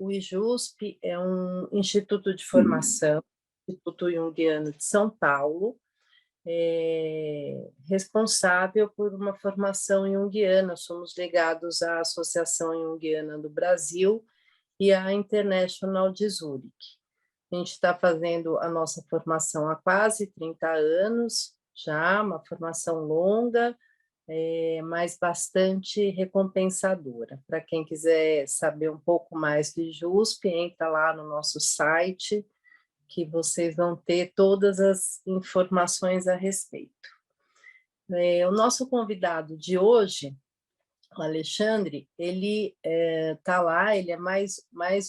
o IJUSP é um instituto de formação, Instituto Jungiano de São Paulo, responsável por uma formação junguiana. Somos ligados à Associação Junguiana do Brasil e à International de Zurique. A gente está fazendo a nossa formação há quase 30 anos, já uma formação longa, mas bastante recompensadora. Para quem quiser saber um pouco mais do IJUSP, entra lá no nosso site, que vocês vão ter todas as informações a respeito. O nosso convidado de hoje, o Alexandre, ele está lá, ele é mais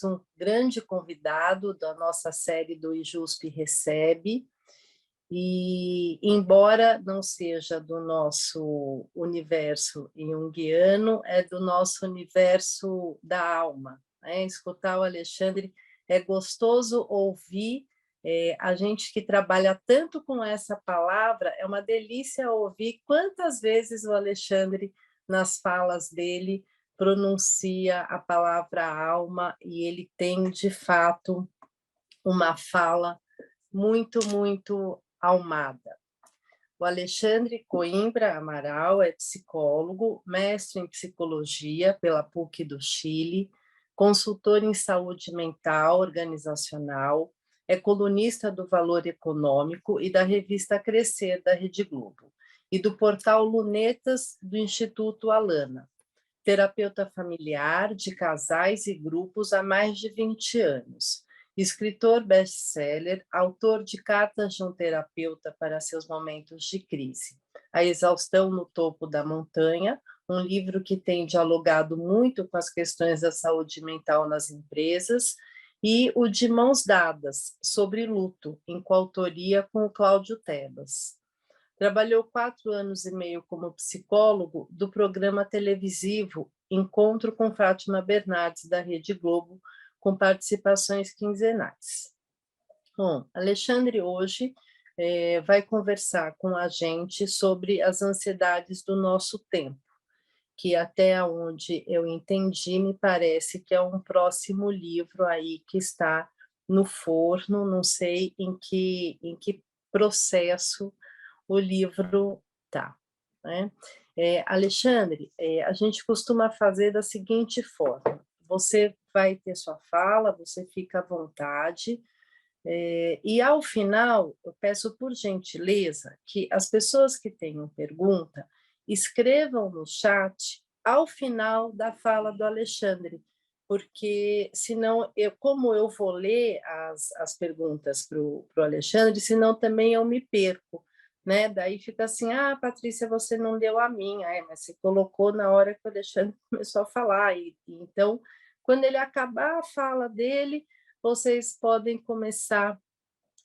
um grande convidado da nossa série do IJUSP Recebe, e embora não seja do nosso universo junguiano, é do nosso universo da alma, né? Escutar o Alexandre é gostoso ouvir, a gente que trabalha tanto com essa palavra, é uma delícia ouvir quantas vezes o Alexandre, nas falas dele, pronuncia a palavra alma, e ele tem, de fato, uma fala muito, muito almada. O Alexandre Coimbra Amaral é psicólogo, mestre em psicologia pela PUC do Chile, consultor em saúde mental organizacional, é colunista do Valor Econômico e da revista Crescer, da Rede Globo, e do portal Lunetas, do Instituto Alana. Terapeuta familiar de casais e grupos há mais de 20 anos. Escritor best-seller, autor de Cartas de um Terapeuta para seus momentos de crise. A Exaustão no Topo da Montanha, um livro que tem dialogado muito com as questões da saúde mental nas empresas, e o De Mãos Dadas, sobre luto, em coautoria com o Cláudio Tebas. Trabalhou 4 anos e meio como psicólogo do programa televisivo Encontro com Fátima Bernardes, da Rede Globo, com participações quinzenais. Bom, Alexandre hoje vai conversar com a gente sobre as ansiedades do nosso tempo, que até onde eu entendi, me parece que é um próximo livro aí que está no forno, não sei em que processo o livro está, né? Alexandre, a gente costuma fazer da seguinte forma: você vai ter sua fala, você fica à vontade, e ao final, eu peço por gentileza que as pessoas que tenham pergunta escrevam no chat ao final da fala do Alexandre, porque senão, como eu vou ler as perguntas para o Alexandre, senão também eu me perco, né? Daí fica assim: ah, Patrícia, você não leu a minha, mas você colocou na hora que o Alexandre começou a falar, e então, quando ele acabar a fala dele, vocês podem começar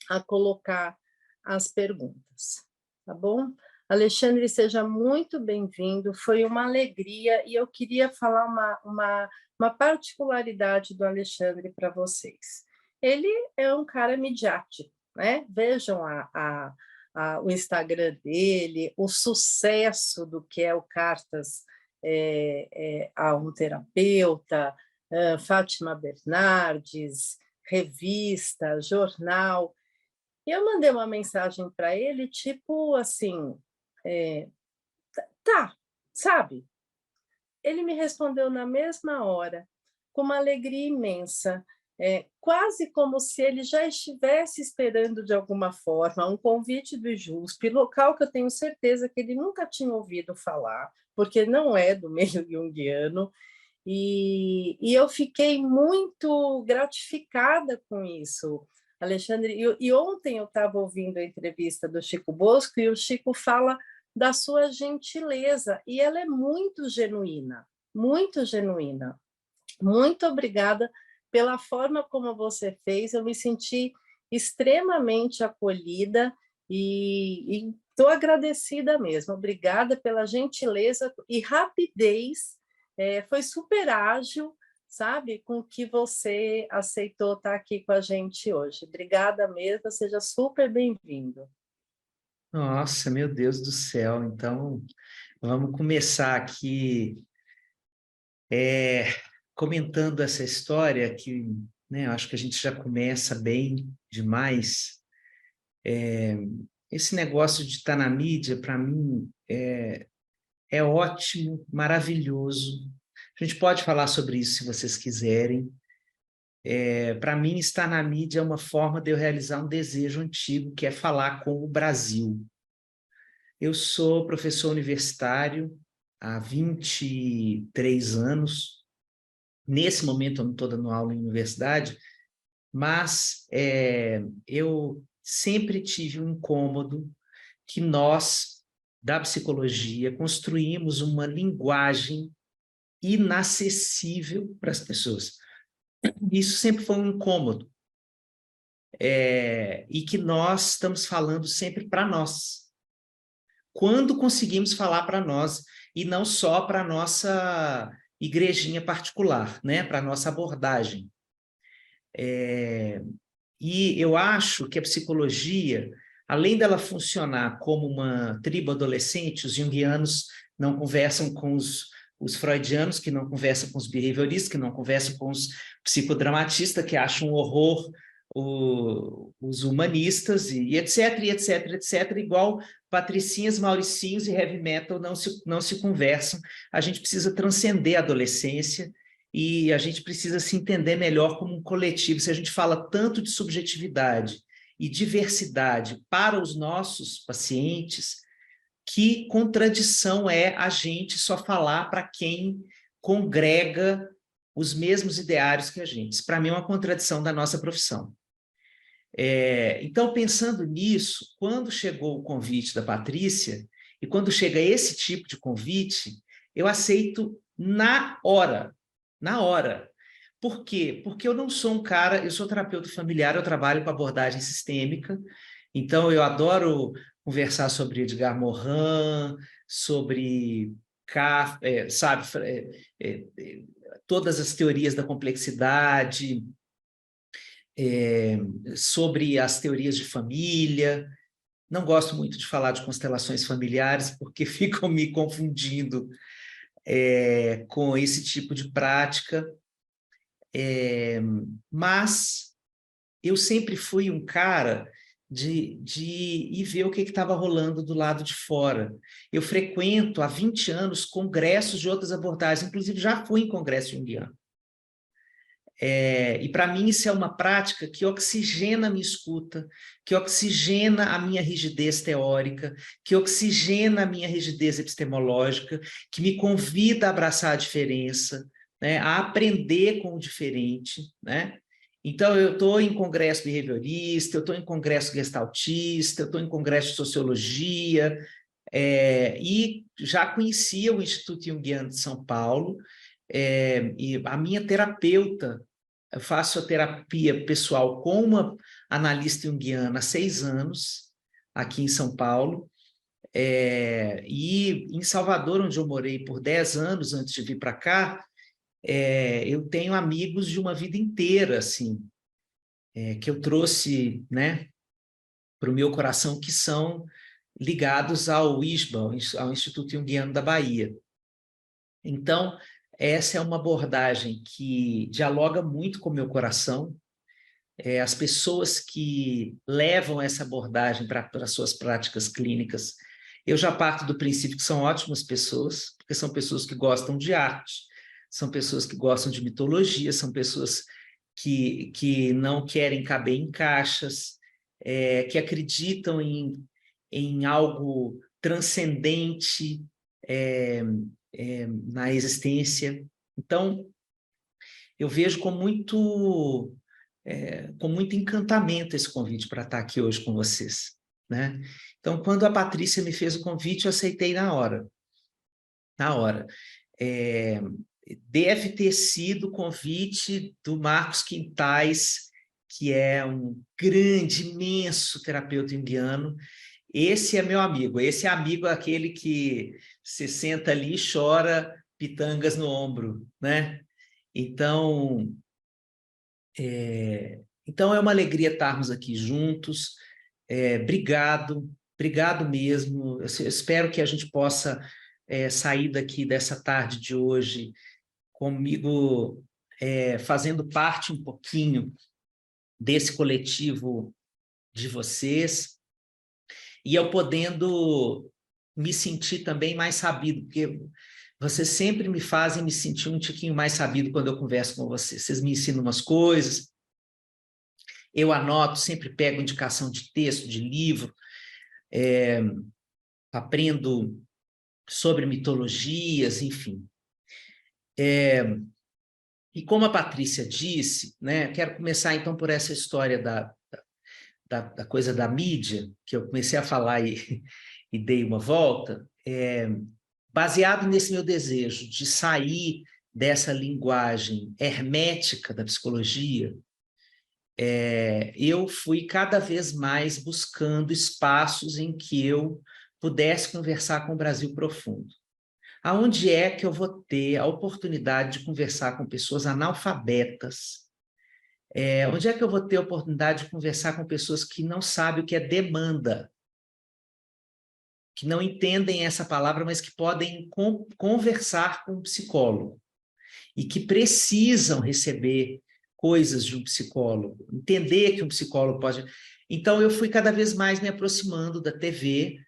a colocar as perguntas, tá bom? Alexandre, seja muito bem-vindo, foi uma alegria, e eu queria falar uma particularidade do Alexandre para vocês. Ele é um cara midiático, né? Vejam o Instagram dele, o sucesso do que é o Cartas a um Terapeuta, Fátima Bernardes, revista, jornal. E eu mandei uma mensagem para ele, tipo assim, tá, sabe? Ele me respondeu na mesma hora, com uma alegria imensa, quase como se ele já estivesse esperando de alguma forma um convite do IJUSP, local que eu tenho certeza que ele nunca tinha ouvido falar, porque não é do meio junguiano, e eu fiquei muito gratificada com isso, Alexandre. E ontem eu estava ouvindo a entrevista do Chico Bosco, e o Chico fala da sua gentileza, e ela é muito genuína, muito genuína. Muito obrigada pela forma como você fez, eu me senti extremamente acolhida, e estou agradecida mesmo. Obrigada pela gentileza e rapidez, foi super ágil, sabe, com que você aceitou estar aqui com a gente hoje. Obrigada mesmo, seja super bem-vindo. Nossa, meu Deus do céu. Então, vamos começar aqui comentando essa história que, né, eu acho que a gente já começa bem demais. Esse negócio de estar na mídia, para mim, é ótimo, maravilhoso. A gente pode falar sobre isso se vocês quiserem. Para mim, estar na mídia é uma forma de eu realizar um desejo antigo, que é falar com o Brasil. Eu sou professor universitário há 23 anos. Nesse momento, eu não estou dando aula em universidade, mas eu sempre tive um incômodo que nós, da psicologia, construímos uma linguagem inacessível para as pessoas. Isso sempre foi um incômodo. E que nós estamos falando sempre para nós. Quando conseguimos falar para nós, e não só para a nossa igrejinha particular, né? Para a nossa abordagem. E eu acho que a psicologia, além dela funcionar como uma tribo adolescente, os junguianos não conversam com os freudianos, que não conversam com os behavioristas, que não conversam com os psicodramatistas, que acham um horror os humanistas, e etc, etc, etc, igual patricinhas, mauricinhos e heavy metal não se conversam. A gente precisa transcender a adolescência e a gente precisa se entender melhor como um coletivo. Se a gente fala tanto de subjetividade e diversidade para os nossos pacientes, que contradição é a gente só falar para quem congrega os mesmos ideários que a gente. Para mim é uma contradição da nossa profissão. Então, pensando nisso, quando chegou o convite da Patrícia, e quando chega esse tipo de convite, eu aceito na hora. Na hora. Por quê? Porque eu não sou um cara, eu sou terapeuta familiar, eu trabalho com abordagem sistêmica, então eu adoro conversar sobre Edgar Morin, sobre Kafka, sabe, todas as teorias da complexidade, sobre as teorias de família. Não gosto muito de falar de constelações familiares, porque ficam me confundindo com esse tipo de prática. Mas eu sempre fui um cara de ir ver o que estava rolando do lado de fora. Eu frequento há 20 anos congressos de outras abordagens, inclusive já fui em congresso junguiano. E para mim isso é uma prática que oxigena a minha escuta, que oxigena a minha rigidez teórica, que oxigena a minha rigidez epistemológica, que me convida a abraçar a diferença, né, a aprender com o diferente, né? Então, eu estou em congresso behaviorista, eu estou em congresso gestaltista, eu estou em congresso de sociologia, e já conhecia o Instituto Junguiano de São Paulo, e a minha terapeuta, eu faço a terapia pessoal com uma analista junguiana há 6 anos, aqui em São Paulo, e em Salvador, onde eu morei por 10 anos antes de vir para cá, eu tenho amigos de uma vida inteira, assim, que eu trouxe, né, para o meu coração, que são ligados ao ISBA, ao Instituto Junguiano da Bahia. Então, essa é uma abordagem que dialoga muito com o meu coração. As pessoas que levam essa abordagem para as suas práticas clínicas, eu já parto do princípio que são ótimas pessoas, porque são pessoas que gostam de arte, são pessoas que gostam de mitologia, são pessoas que não querem caber em caixas, que acreditam em algo transcendente na existência. Então, eu vejo com muito encantamento esse convite para estar aqui hoje com vocês, né? Então, quando a Patrícia me fez o convite, eu aceitei na hora. Na hora. Deve ter sido o convite do Marcos Quintais, que é um grande, imenso terapeuta junguiano. Esse é meu amigo. Esse é amigo aquele que se senta ali e chora pitangas no ombro, né? Então, então é uma alegria estarmos aqui juntos. Obrigado, obrigado mesmo. Eu espero que a gente possa sair daqui dessa tarde de hoje comigo fazendo parte um pouquinho desse coletivo de vocês, e eu podendo me sentir também mais sabido, porque vocês sempre me fazem me sentir um tiquinho mais sabido quando eu converso com vocês. Vocês me ensinam umas coisas, eu anoto, sempre pego indicação de texto, de livro, aprendo sobre mitologias, enfim. E como a Patrícia disse, né, quero começar então por essa história da coisa da mídia, que eu comecei a falar e dei uma volta, baseado nesse meu desejo de sair dessa linguagem hermética da psicologia, eu fui cada vez mais buscando espaços em que eu pudesse conversar com o Brasil profundo. Aonde é que eu vou ter a oportunidade de conversar com pessoas analfabetas? Onde é que eu vou ter a oportunidade de conversar com pessoas que não sabem o que é demanda? Que não entendem essa palavra, mas que podem conversar com um psicólogo e que precisam receber coisas de um psicólogo, entender que um psicólogo pode... Então, eu fui cada vez mais me aproximando da TV,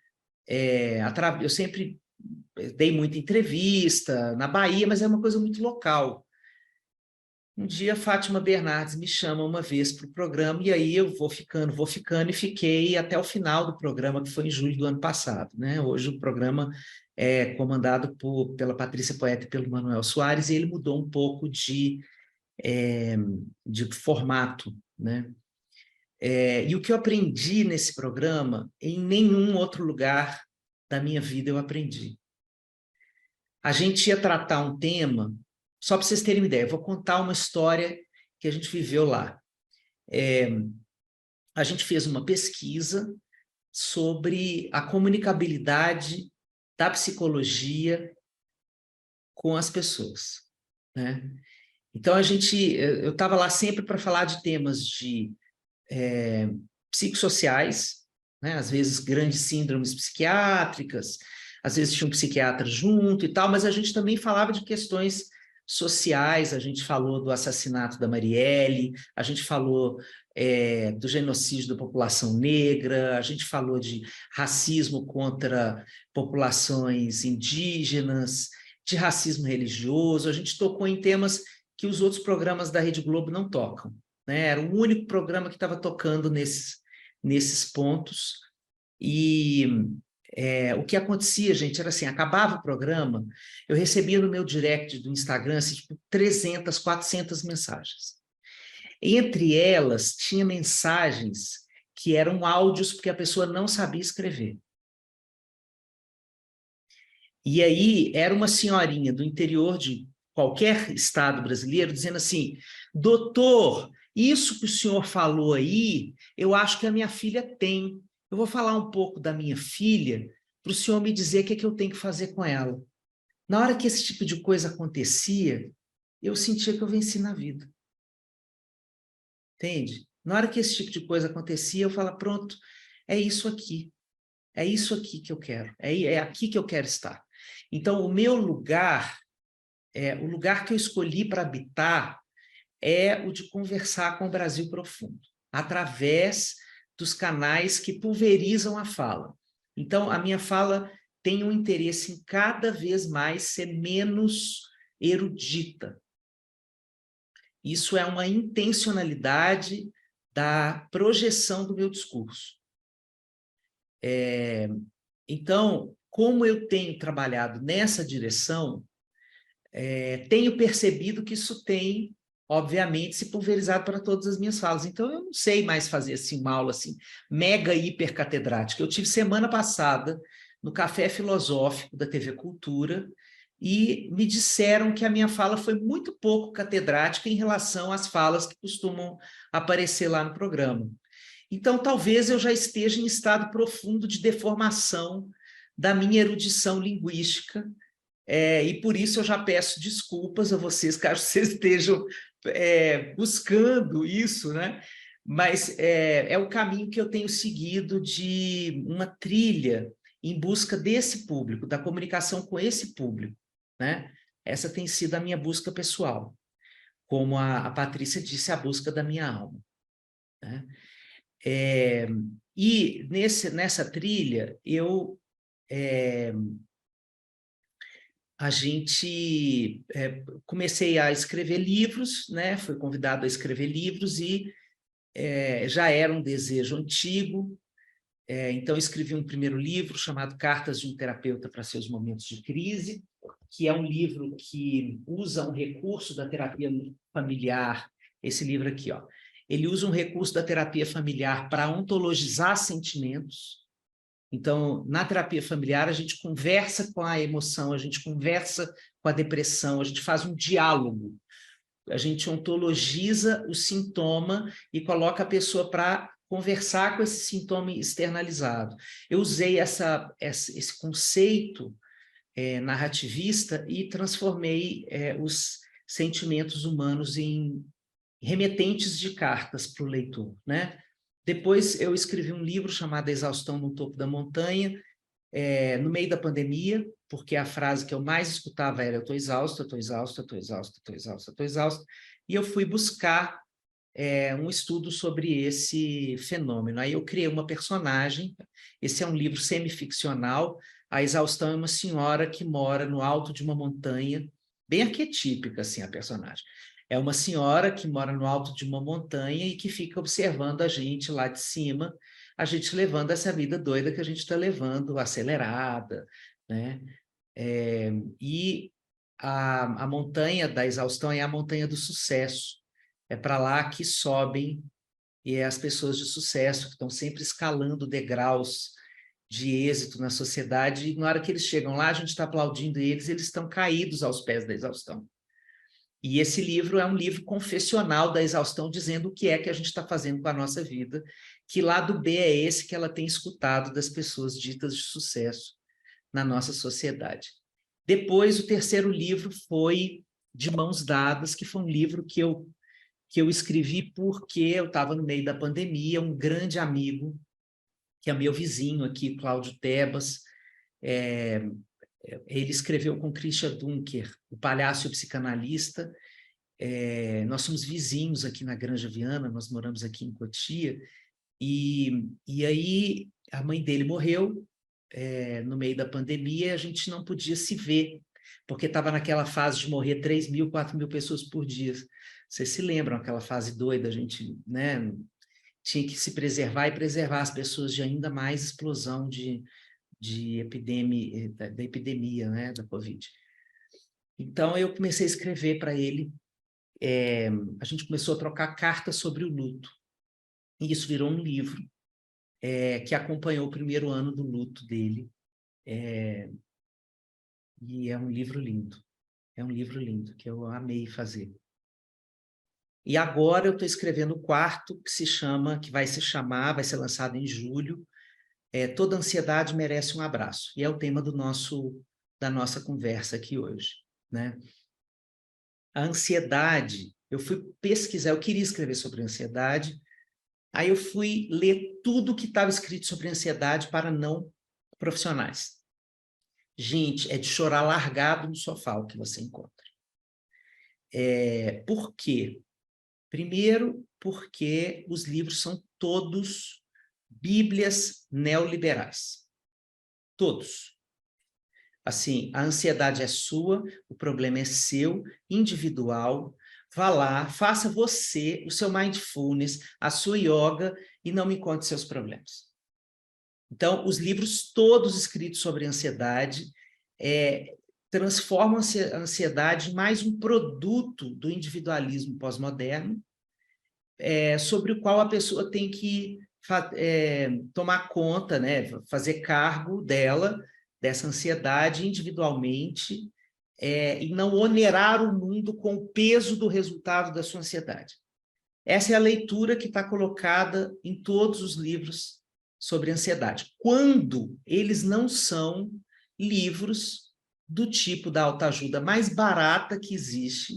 eu sempre dei muita entrevista na Bahia, mas é uma coisa muito local. Um dia, a Fátima Bernardes me chama uma vez para o programa, e aí eu vou ficando, e fiquei até o final do programa, que foi em julho do ano passado, né? Hoje o programa é comandado pela Patrícia Poeta e pelo Manuel Soares, e ele mudou um pouco de formato, né? E o que eu aprendi nesse programa, em nenhum outro lugar da minha vida eu aprendi. A gente ia tratar um tema, só para vocês terem uma ideia, eu vou contar uma história que a gente viveu lá. A gente fez uma pesquisa sobre a comunicabilidade da psicologia com as pessoas, né? Então, eu estava lá sempre para falar de temas de psicossociais, né? Às vezes grandes síndromes psiquiátricas, às vezes tinha um psiquiatra junto e tal, mas a gente também falava de questões sociais, a gente falou do assassinato da Marielle, a gente falou do genocídio da população negra, a gente falou de racismo contra populações indígenas, de racismo religioso, a gente tocou em temas que os outros programas da Rede Globo não tocam, né? Era o único programa que estava tocando nesses pontos, e o que acontecia, gente, era assim, acabava o programa, eu recebia no meu direct do Instagram, assim, tipo, 300, 400 mensagens. Entre elas, tinha mensagens que eram áudios porque a pessoa não sabia escrever. E aí, era uma senhorinha do interior de qualquer estado brasileiro dizendo assim, doutor, isso que o senhor falou aí, eu acho que a minha filha tem. Eu vou falar um pouco da minha filha para o senhor me dizer o que é que eu tenho que fazer com ela. Na hora que esse tipo de coisa acontecia, eu sentia que eu venci na vida. Entende? Na hora que esse tipo de coisa acontecia, eu falava, pronto, é isso aqui. É isso aqui que eu quero. É aqui que eu quero estar. Então, o meu lugar, o lugar que eu escolhi para habitar, é o de conversar com o Brasil profundo, através dos canais que pulverizam a fala. Então, a minha fala tem um interesse em cada vez mais ser menos erudita. Isso é uma intencionalidade da projeção do meu discurso. Então, como eu tenho trabalhado nessa direção, tenho percebido que isso tem, obviamente, se pulverizado para todas as minhas falas. Então, eu não sei mais fazer assim, uma aula assim, mega hipercatedrática. Eu tive semana passada no Café Filosófico da TV Cultura e me disseram que a minha fala foi muito pouco catedrática em relação às falas que costumam aparecer lá no programa. Então, talvez eu já esteja em estado profundo de deformação da minha erudição linguística, e por isso eu já peço desculpas a vocês, caso vocês estejam buscando isso, né? Mas é o caminho que eu tenho seguido de uma trilha em busca desse público, da comunicação com esse público, né? essa tem sido a minha busca pessoal. Como a Patrícia disse, a busca da minha alma, né? E nessa trilha, comecei a escrever livros, né? Fui convidado a escrever livros e já era um desejo antigo. Então, escrevi um primeiro livro chamado Cartas de um Terapeuta para Seus Momentos de Crise, que é um livro que usa um recurso da terapia familiar. Esse livro aqui, ó. Ele usa um recurso da terapia familiar para ontologizar sentimentos. Então, na terapia familiar, a gente conversa com a emoção, a gente conversa com a depressão, a gente faz um diálogo. A gente ontologiza o sintoma e coloca a pessoa para conversar com esse sintoma externalizado. Eu usei esse conceito narrativista e transformei os sentimentos humanos em remetentes de cartas para o leitor, né? Depois eu escrevi um livro chamado Exaustão no Topo da Montanha, no meio da pandemia, porque a frase que eu mais escutava era: eu estou exausto, eu estou exausto, eu estou exausto, eu estou exausto, eu estou exausto. E eu fui buscar um estudo sobre esse fenômeno. Aí eu criei uma personagem, esse é um livro semificcional. A exaustão é uma senhora que mora no alto de uma montanha, bem arquetípica assim a personagem. É uma senhora que mora no alto de uma montanha e que fica observando a gente lá de cima, a gente levando essa vida doida que a gente está levando, acelerada, né? E a montanha da exaustão é a montanha do sucesso. É para lá que sobem as pessoas de sucesso, que estão sempre escalando degraus de êxito na sociedade, e na hora que eles chegam lá, a gente está aplaudindo eles estão caídos aos pés da exaustão. E esse livro é um livro confessional da exaustão, dizendo o que é que a gente está fazendo com a nossa vida, que lado B é esse que ela tem escutado das pessoas ditas de sucesso na nossa sociedade. Depois, o terceiro livro foi De Mãos Dadas, que foi um livro que eu escrevi porque eu estava no meio da pandemia. Um grande amigo, que é meu vizinho aqui, Cláudio Tebas, ele escreveu com Christian Dunker, O Palhaço e o Psicanalista. Nós somos vizinhos aqui na Granja Viana, nós moramos aqui em Cotia, e aí a mãe dele morreu no meio da pandemia, e a gente não podia se ver, porque estava naquela fase de morrer 3.000, 4.000 pessoas por dia. Vocês se lembram aquela fase doida, a gente, né, tinha que se preservar e preservar as pessoas de ainda mais explosão da epidemia, né, da Covid. Então, eu comecei a escrever para ele, a gente começou a trocar cartas sobre o luto, e isso virou um livro que acompanhou o primeiro ano do luto dele, e é um livro lindo que eu amei fazer. E agora eu estou escrevendo o quarto, que vai ser lançado em julho, Toda Ansiedade Merece um Abraço, e é o tema da nossa conversa aqui hoje, né? A ansiedade, eu fui pesquisar, eu queria escrever sobre ansiedade, aí eu fui ler tudo que estava escrito sobre ansiedade para não profissionais. Gente, é de chorar largado no sofá o que você encontra. Por quê? Primeiro, porque os livros são todos bíblias neoliberais. Todos. Assim, a ansiedade é sua, o problema é seu, individual. Vá lá, faça você o seu mindfulness, a sua yoga, e não me conte seus problemas. Então, os livros todos escritos sobre ansiedade transformam a ansiedade em mais um produto do individualismo pós-moderno, sobre o qual a pessoa tem que tomar conta, né, fazer cargo dessa ansiedade individualmente, e não onerar o mundo com o peso do resultado da sua ansiedade. Essa é a leitura que está colocada em todos os livros sobre ansiedade, quando eles não são livros do tipo da autoajuda mais barata que existe,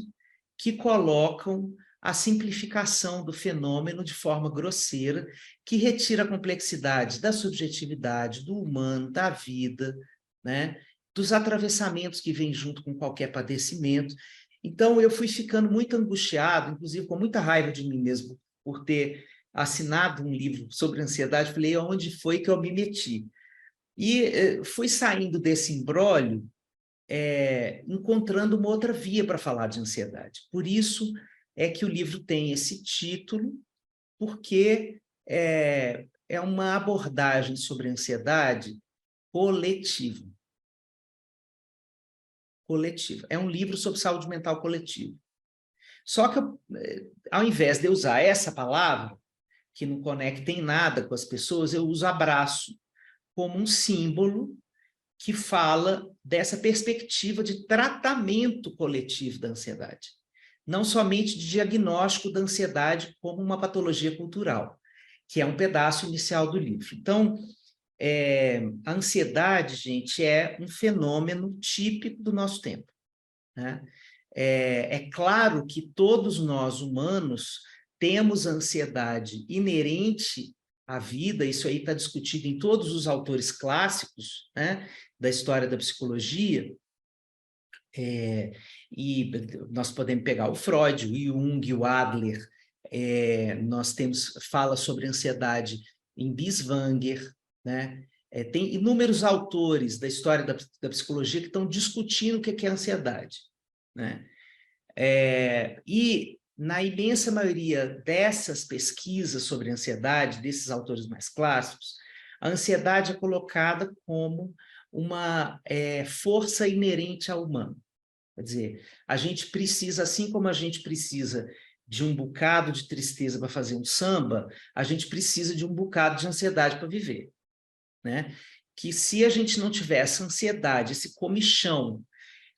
que colocam a simplificação do fenômeno de forma grosseira, que retira a complexidade da subjetividade, do humano, da vida, né? dos atravessamentos que vêm junto com qualquer padecimento. Então, eu fui ficando muito angustiado, inclusive com muita raiva de mim mesmo, por ter assinado um livro sobre ansiedade. Falei, onde foi que eu me meti? E fui saindo desse imbróglio, encontrando uma outra via para falar de ansiedade. Por isso é que o livro tem esse título, porque é uma abordagem sobre ansiedade coletiva. Coletiva. É um livro sobre saúde mental coletiva. Só que, ao invés de eu usar essa palavra, que não conecta em nada com as pessoas, eu uso abraço como um símbolo que fala dessa perspectiva de tratamento coletivo da ansiedade. Não somente de diagnóstico da ansiedade como uma patologia cultural, que é um pedaço inicial do livro. Então, a ansiedade, gente, é um fenômeno típico do nosso tempo, né? É claro que todos nós, humanos, temos ansiedade inerente à vida, isso aí está discutido em todos os autores clássicos, né, da história da psicologia, e nós podemos pegar o Freud, o Jung, o Adler, nós temos fala sobre ansiedade em Binswanger, né? Tem inúmeros autores da história da psicologia que estão discutindo o que é ansiedade, né? E na imensa maioria dessas pesquisas sobre ansiedade, desses autores mais clássicos, a ansiedade é colocada como uma força inerente ao humano. Quer dizer, a gente precisa, assim como a gente precisa de um bocado de tristeza para fazer um samba, a gente precisa de um bocado de ansiedade para viver, né? Que se a gente não tiver essa ansiedade, esse comichão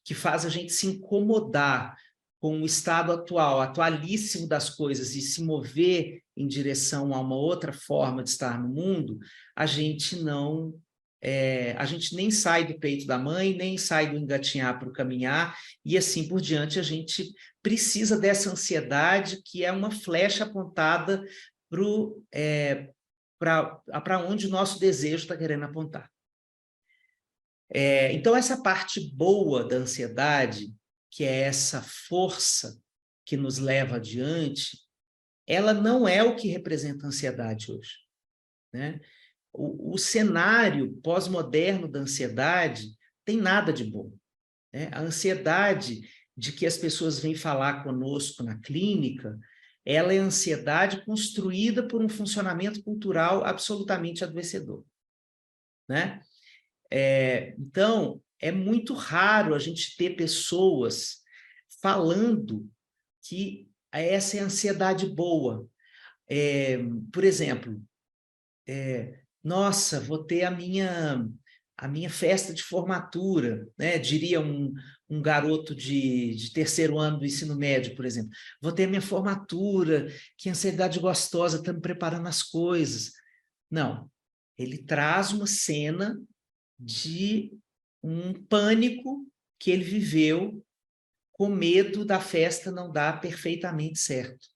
que faz a gente se incomodar com o estado atualíssimo das coisas e se mover em direção a uma outra forma de estar no mundo, a gente nem sai do peito da mãe, nem sai do engatinhar para o caminhar, e assim por diante. A gente precisa dessa ansiedade, que é uma flecha apontada para onde o nosso desejo está querendo apontar. Então, essa parte boa da ansiedade, que é essa força que nos leva adiante, ela não é o que representa a ansiedade hoje, né? O cenário pós-moderno da ansiedade tem nada de bom, né? A ansiedade de que as pessoas vêm falar conosco na clínica, ela é ansiedade construída por um funcionamento cultural absolutamente adoecedor, né? Então, é muito raro a gente ter pessoas falando que essa é a ansiedade boa. Por exemplo, nossa, vou ter a minha festa de formatura, né? Diria um garoto de terceiro ano do ensino médio, por exemplo. Vou ter a minha formatura, que ansiedade gostosa, estamos preparando as coisas. Não, ele traz uma cena de um pânico que ele viveu com medo da festa não dar perfeitamente certo.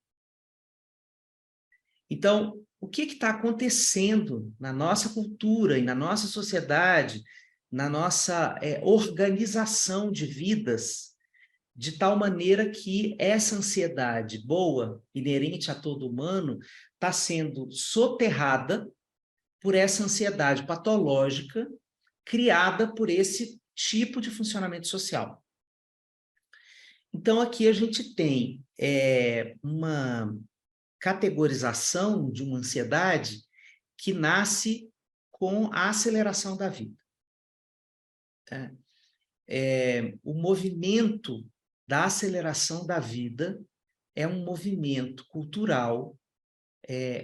Então, o que está acontecendo na nossa cultura e na nossa sociedade, na nossa organização de vidas, de tal maneira que essa ansiedade boa, inerente a todo humano, está sendo soterrada por essa ansiedade patológica criada por esse tipo de funcionamento social. Então, aqui a gente tem uma categorização de uma ansiedade que nasce com a aceleração da vida. O movimento da aceleração da vida é um movimento cultural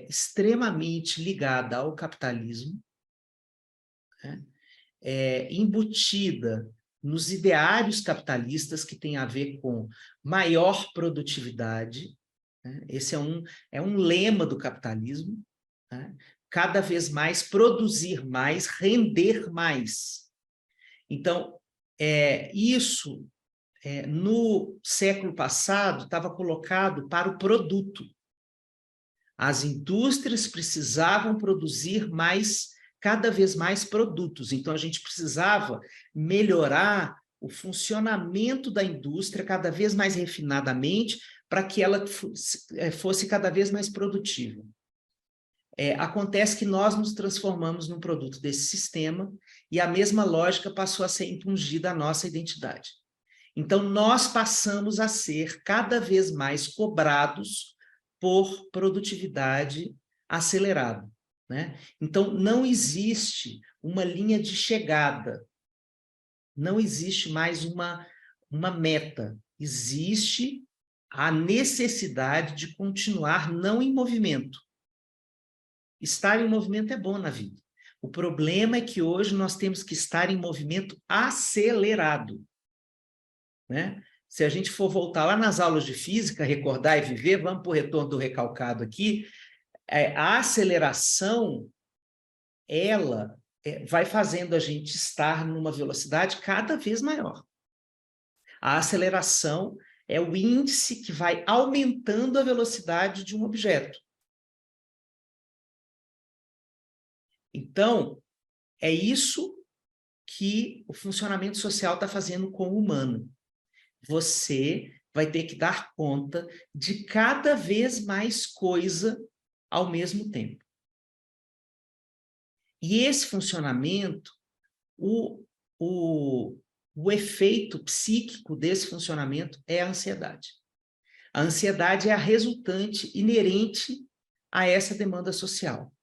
extremamente ligado ao capitalismo, né? Embutida nos ideários capitalistas que tem a ver com maior produtividade, né? Esse é um lema do capitalismo, né? Cada vez mais produzir mais, render mais. Então, isso no século passado estava colocado para o produto. As indústrias precisavam produzir mais cada vez mais produtos. Então, a gente precisava melhorar o funcionamento da indústria cada vez mais refinadamente para que ela fosse cada vez mais produtiva. Acontece que nós nos transformamos num produto desse sistema e a mesma lógica passou a ser impungida à nossa identidade. Então, nós passamos a ser cada vez mais cobrados por produtividade acelerada, né? Então, não existe uma linha de chegada, não existe mais uma meta, existe a necessidade de continuar não em movimento. Estar em movimento é bom na vida. O problema é que hoje nós temos que estar em movimento acelerado, né? Se a gente for voltar lá nas aulas de física, recordar e viver, vamos para o retorno do recalcado aqui, a aceleração, ela vai fazendo a gente estar numa velocidade cada vez maior. A aceleração é o índice que vai aumentando a velocidade de um objeto. Então, é isso que o funcionamento social está fazendo com o humano. Você vai ter que dar conta de cada vez mais coisa ao mesmo tempo. E esse funcionamento, o efeito psíquico desse funcionamento é a ansiedade. A ansiedade é a resultante inerente a essa demanda social.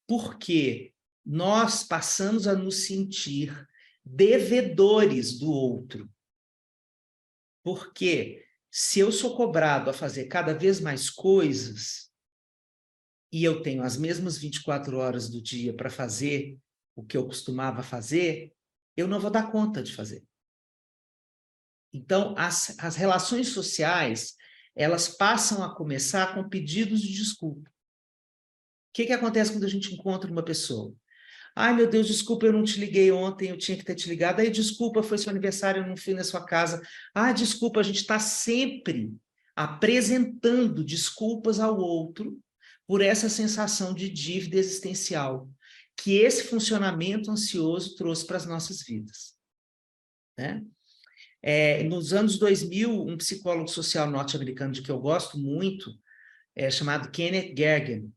Porque nós passamos a nos sentir devedores do outro. Porque se eu sou cobrado a fazer cada vez mais coisas e eu tenho as mesmas 24 horas do dia para fazer o que eu costumava fazer, eu não vou dar conta de fazer. Então, as relações sociais, elas passam a começar com pedidos de desculpa. O que acontece quando a gente encontra uma pessoa? Ai, meu Deus, desculpa, eu não te liguei ontem, eu tinha que ter te ligado. Aí, desculpa, foi seu aniversário, eu não fui na sua casa. Ah, desculpa, a gente está sempre apresentando desculpas ao outro por essa sensação de dívida existencial que esse funcionamento ansioso trouxe para as nossas vidas, né? Nos anos 2000, um psicólogo social norte-americano de que eu gosto muito, chamado Kenneth Gergen,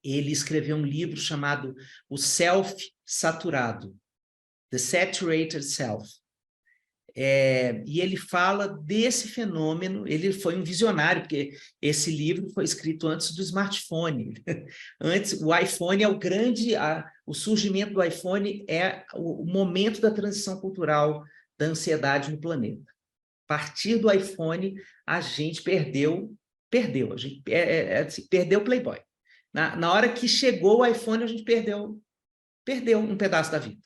ele escreveu um livro chamado O Self Saturado, The Saturated Self. E ele fala desse fenômeno, ele foi um visionário, porque esse livro foi escrito antes do smartphone. Antes, o iPhone é o surgimento do iPhone é o momento da transição cultural da ansiedade no planeta. A partir do iPhone, a gente perdeu o Playboy. Na hora que chegou o iPhone, a gente perdeu um pedaço da vida.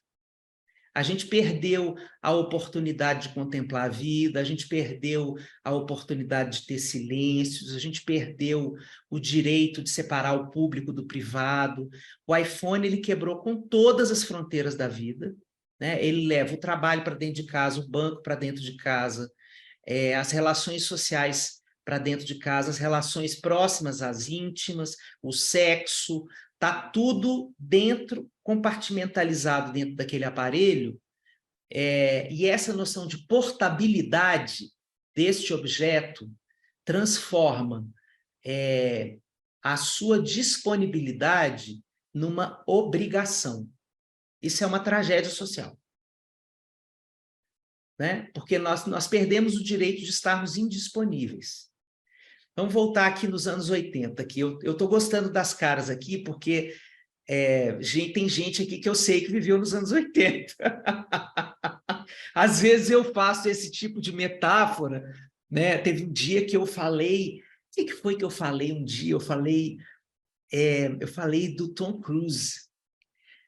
A gente perdeu a oportunidade de contemplar a vida, a gente perdeu a oportunidade de ter silêncios, a gente perdeu o direito de separar o público do privado. O iPhone, ele quebrou com todas as fronteiras da vida, né? Ele leva o trabalho para dentro de casa, o banco para dentro de casa, as relações sociais para dentro de casa, as relações próximas às íntimas, o sexo, está tudo compartimentalizado dentro daquele aparelho, e essa noção de portabilidade deste objeto transforma a sua disponibilidade numa obrigação. Isso é uma tragédia social, né? Porque nós perdemos o direito de estarmos indisponíveis. Vamos voltar aqui nos anos 80, que eu estou gostando das caras aqui, porque tem gente aqui que eu sei que viveu nos anos 80. Às vezes eu faço esse tipo de metáfora, né? Teve um dia que eu falei... O que foi que eu falei um dia? Eu falei do Tom Cruise.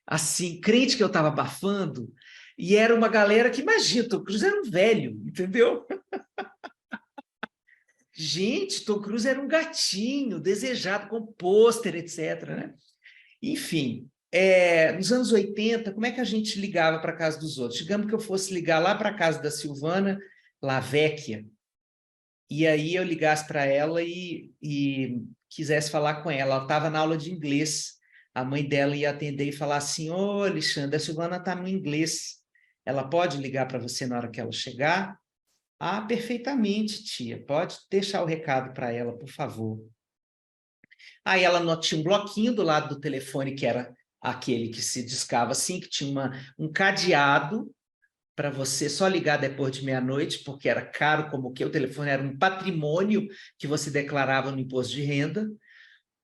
Assim, crente que eu estava abafando, e era uma galera que, imagina, Tom Cruise era um velho, entendeu? Gente, Tom Cruise era um gatinho, desejado, com pôster, etc., né? Enfim, nos anos 80, como é que a gente ligava para a casa dos outros? Digamos que eu fosse ligar lá para a casa da Silvana Lavecchia, e aí eu ligasse para ela e quisesse falar com ela. Ela estava na aula de inglês a mãe dela ia atender e falar assim, ô, Alexandre, a Silvana está no inglês, ela pode ligar para você na hora que ela chegar? Ah, perfeitamente, tia, pode deixar o recado para ela, por favor. Aí ela tinha um bloquinho do lado do telefone, que era aquele que se discava assim, que tinha um cadeado para você só ligar depois de meia-noite, porque era caro como o que o telefone era um patrimônio que você declarava no imposto de renda.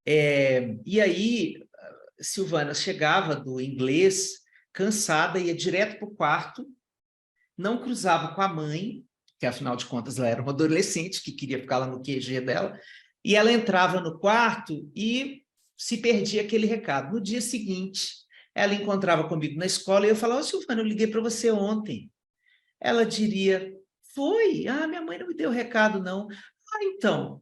E aí, Silvana chegava do inglês, cansada, ia direto para o quarto, não cruzava com a mãe, que afinal de contas ela era uma adolescente que queria ficar lá no QG dela, e ela entrava no quarto e se perdia aquele recado. No dia seguinte, ela encontrava comigo na escola e eu falava, Silvana, eu liguei para você ontem. Ela diria, foi? Ah, minha mãe não me deu recado, não. Ah, então.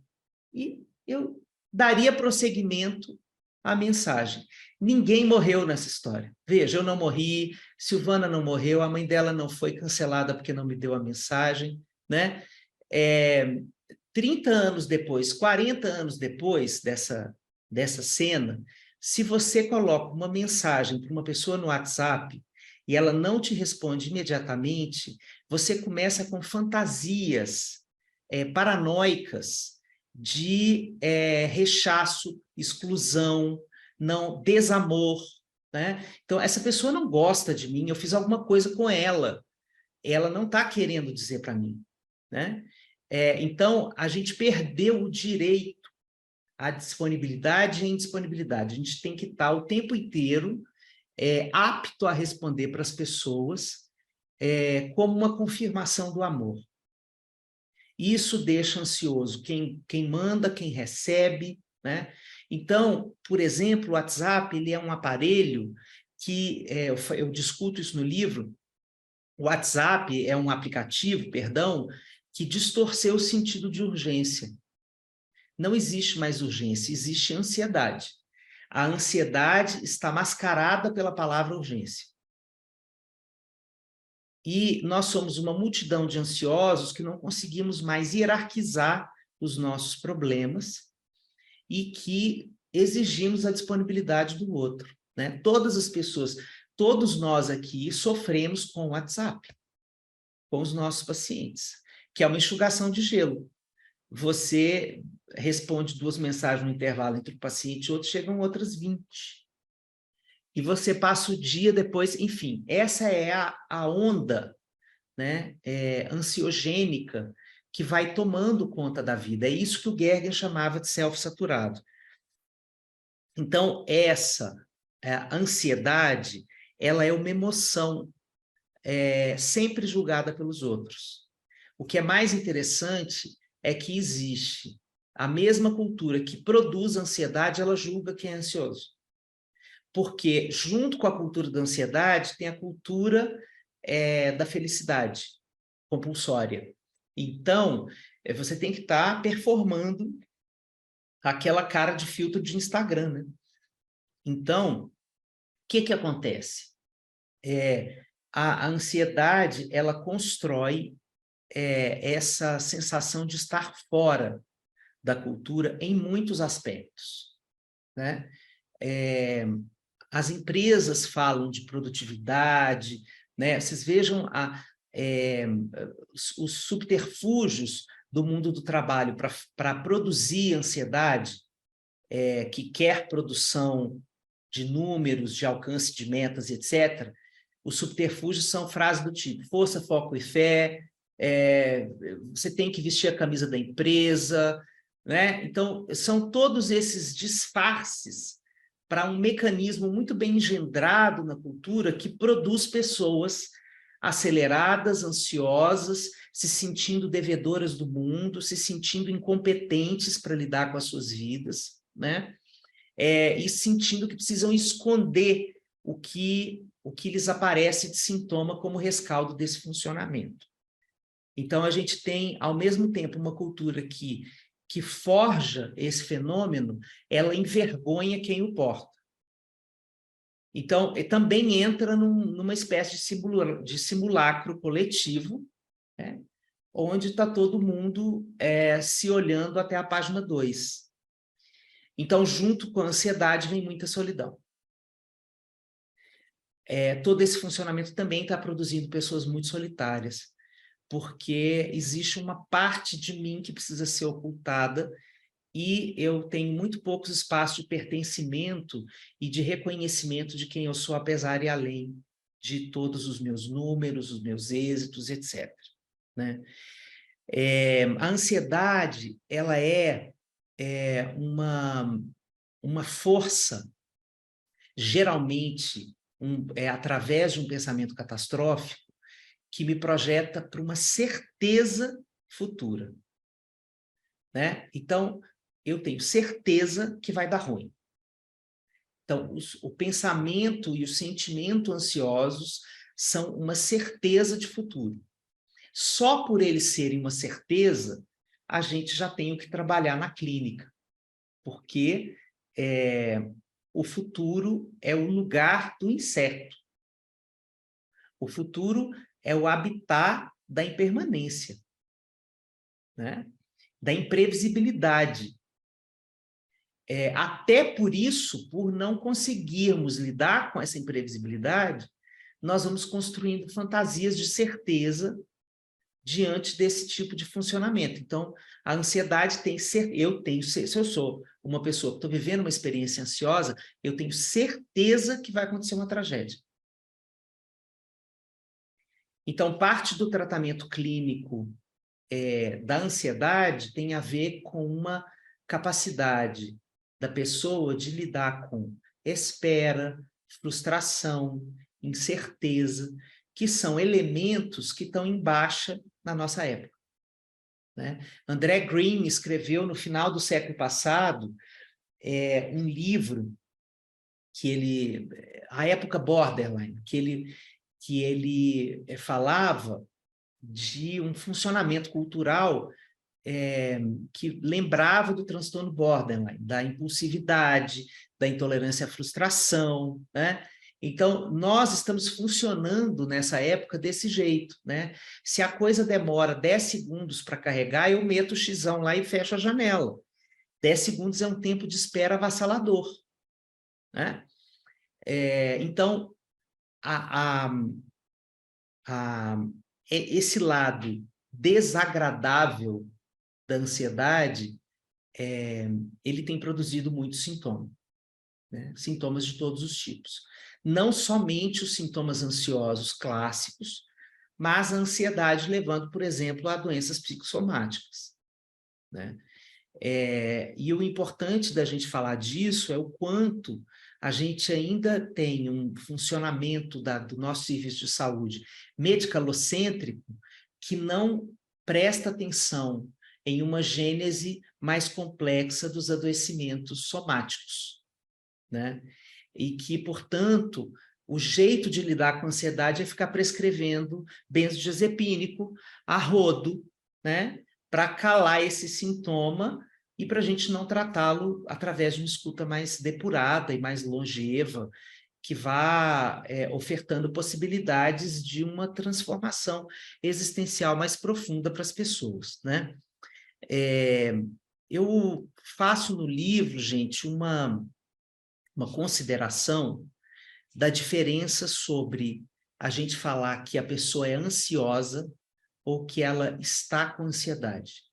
E eu daria prosseguimento à mensagem. Ninguém morreu nessa história. Veja, eu não morri, Silvana não morreu, a mãe dela não foi cancelada porque não me deu a mensagem, né? 30 anos depois, 40 anos depois dessa cena, se você coloca uma mensagem para uma pessoa no WhatsApp e ela não te responde imediatamente, você começa com fantasias paranoicas de rechaço, exclusão, não, desamor, né? Então, essa pessoa não gosta de mim, eu fiz alguma coisa com ela, ela não está querendo dizer para mim, né? Então, a gente perdeu o direito à disponibilidade e indisponibilidade. A gente tem que estar o tempo inteiro apto a responder para as pessoas como uma confirmação do amor. Isso deixa ansioso quem manda, quem recebe, né? Então, por exemplo, o WhatsApp ele é um aparelho que, eu discuto isso no livro, o WhatsApp é um aplicativo, perdão, que distorceu o sentido de urgência. Não existe mais urgência, existe ansiedade. A ansiedade está mascarada pela palavra urgência. E nós somos uma multidão de ansiosos que não conseguimos mais hierarquizar os nossos problemas e que exigimos a disponibilidade do outro, né? Todas as pessoas, todos nós aqui sofremos com o WhatsApp, com os nossos pacientes, que é uma enxugação de gelo. Você responde 2 mensagens no intervalo entre o paciente e outro, chegam outras 20. E você passa o dia depois, enfim, essa é a onda, né, ansiogênica que vai tomando conta da vida. É isso que o Gergen chamava de self-saturado. Então, essa ansiedade, ela é uma emoção sempre julgada pelos outros. O que é mais interessante é que existe a mesma cultura que produz ansiedade, ela julga quem é ansioso. Porque, junto com a cultura da ansiedade, tem a cultura da felicidade compulsória. Então, você tem que estar performando aquela cara de filtro de Instagram, né? Então, o que acontece? A ansiedade, ela constrói essa sensação de estar fora da cultura em muitos aspectos, né? As empresas falam de produtividade, né? Vocês vejam os subterfúgios do mundo do trabalho para produzir ansiedade, que quer produção de números, de alcance de metas, etc. Os subterfúgios são frases do tipo força, foco e fé, você tem que vestir a camisa da empresa, né? Então, são todos esses disfarces para um mecanismo muito bem engendrado na cultura que produz pessoas aceleradas, ansiosas, se sentindo devedoras do mundo, se sentindo incompetentes para lidar com as suas vidas, né? E sentindo que precisam esconder o que lhes aparece de sintoma como rescaldo desse funcionamento. Então, a gente tem, ao mesmo tempo, uma cultura que forja esse fenômeno, ela envergonha quem o porta. Então, também entra numa espécie de simulacro coletivo, né, onde está todo mundo se olhando até a página 2. Então, junto com a ansiedade, vem muita solidão. todo esse funcionamento também está produzindo pessoas muito solitárias, porque existe uma parte de mim que precisa ser ocultada e eu tenho muito poucos espaços de pertencimento e de reconhecimento de quem eu sou, apesar e além de todos os meus números, os meus êxitos, etc. Né? A ansiedade, ela é uma força, geralmente, através de um pensamento catastrófico, que me projeta para uma certeza futura. Né? Então, eu tenho certeza que vai dar ruim. Então, o pensamento e o sentimento ansiosos são uma certeza de futuro. Só por eles serem uma certeza, a gente já tem o que trabalhar na clínica, porque o futuro é o lugar do incerto. O futuro é o habitat da impermanência, né? Da imprevisibilidade. Até por isso, por não conseguirmos lidar com essa imprevisibilidade, nós vamos construindo fantasias de certeza diante desse tipo de funcionamento. Então, a ansiedade tem se eu sou uma pessoa que estou vivendo uma experiência ansiosa, eu tenho certeza que vai acontecer uma tragédia. Então, parte do tratamento clínico da ansiedade tem a ver com uma capacidade da pessoa de lidar com espera, frustração, incerteza, que são elementos que estão em baixa na nossa época. Né? André Green escreveu no final do século passado um livro que a época borderline, que ele falava de um funcionamento cultural que lembrava do transtorno borderline, da impulsividade, da intolerância à frustração, né? Então, nós estamos funcionando nessa época desse jeito, né? Se a coisa demora 10 segundos para carregar, eu meto o xizão lá e fecho a janela. 10 segundos é um tempo de espera avassalador, né? Então, esse lado desagradável da ansiedade, ele tem produzido muitos sintomas, né? Sintomas de todos os tipos. Não somente os sintomas ansiosos clássicos, mas a ansiedade levando, por exemplo, a doenças psicossomáticas, né? E o importante da gente falar disso é o quanto a gente ainda tem um funcionamento do nosso serviço de saúde medicalocêntrico que não presta atenção em uma gênese mais complexa dos adoecimentos somáticos, né? E que, portanto, o jeito de lidar com a ansiedade é ficar prescrevendo benzodiazepínico a rodo, né? Para calar esse sintoma e para a gente não tratá-lo através de uma escuta mais depurada e mais longeva, que vá ofertando possibilidades de uma transformação existencial mais profunda para as pessoas, né? Eu faço no livro, gente, uma consideração da diferença sobre a gente falar que a pessoa é ansiosa ou que ela está com ansiedade.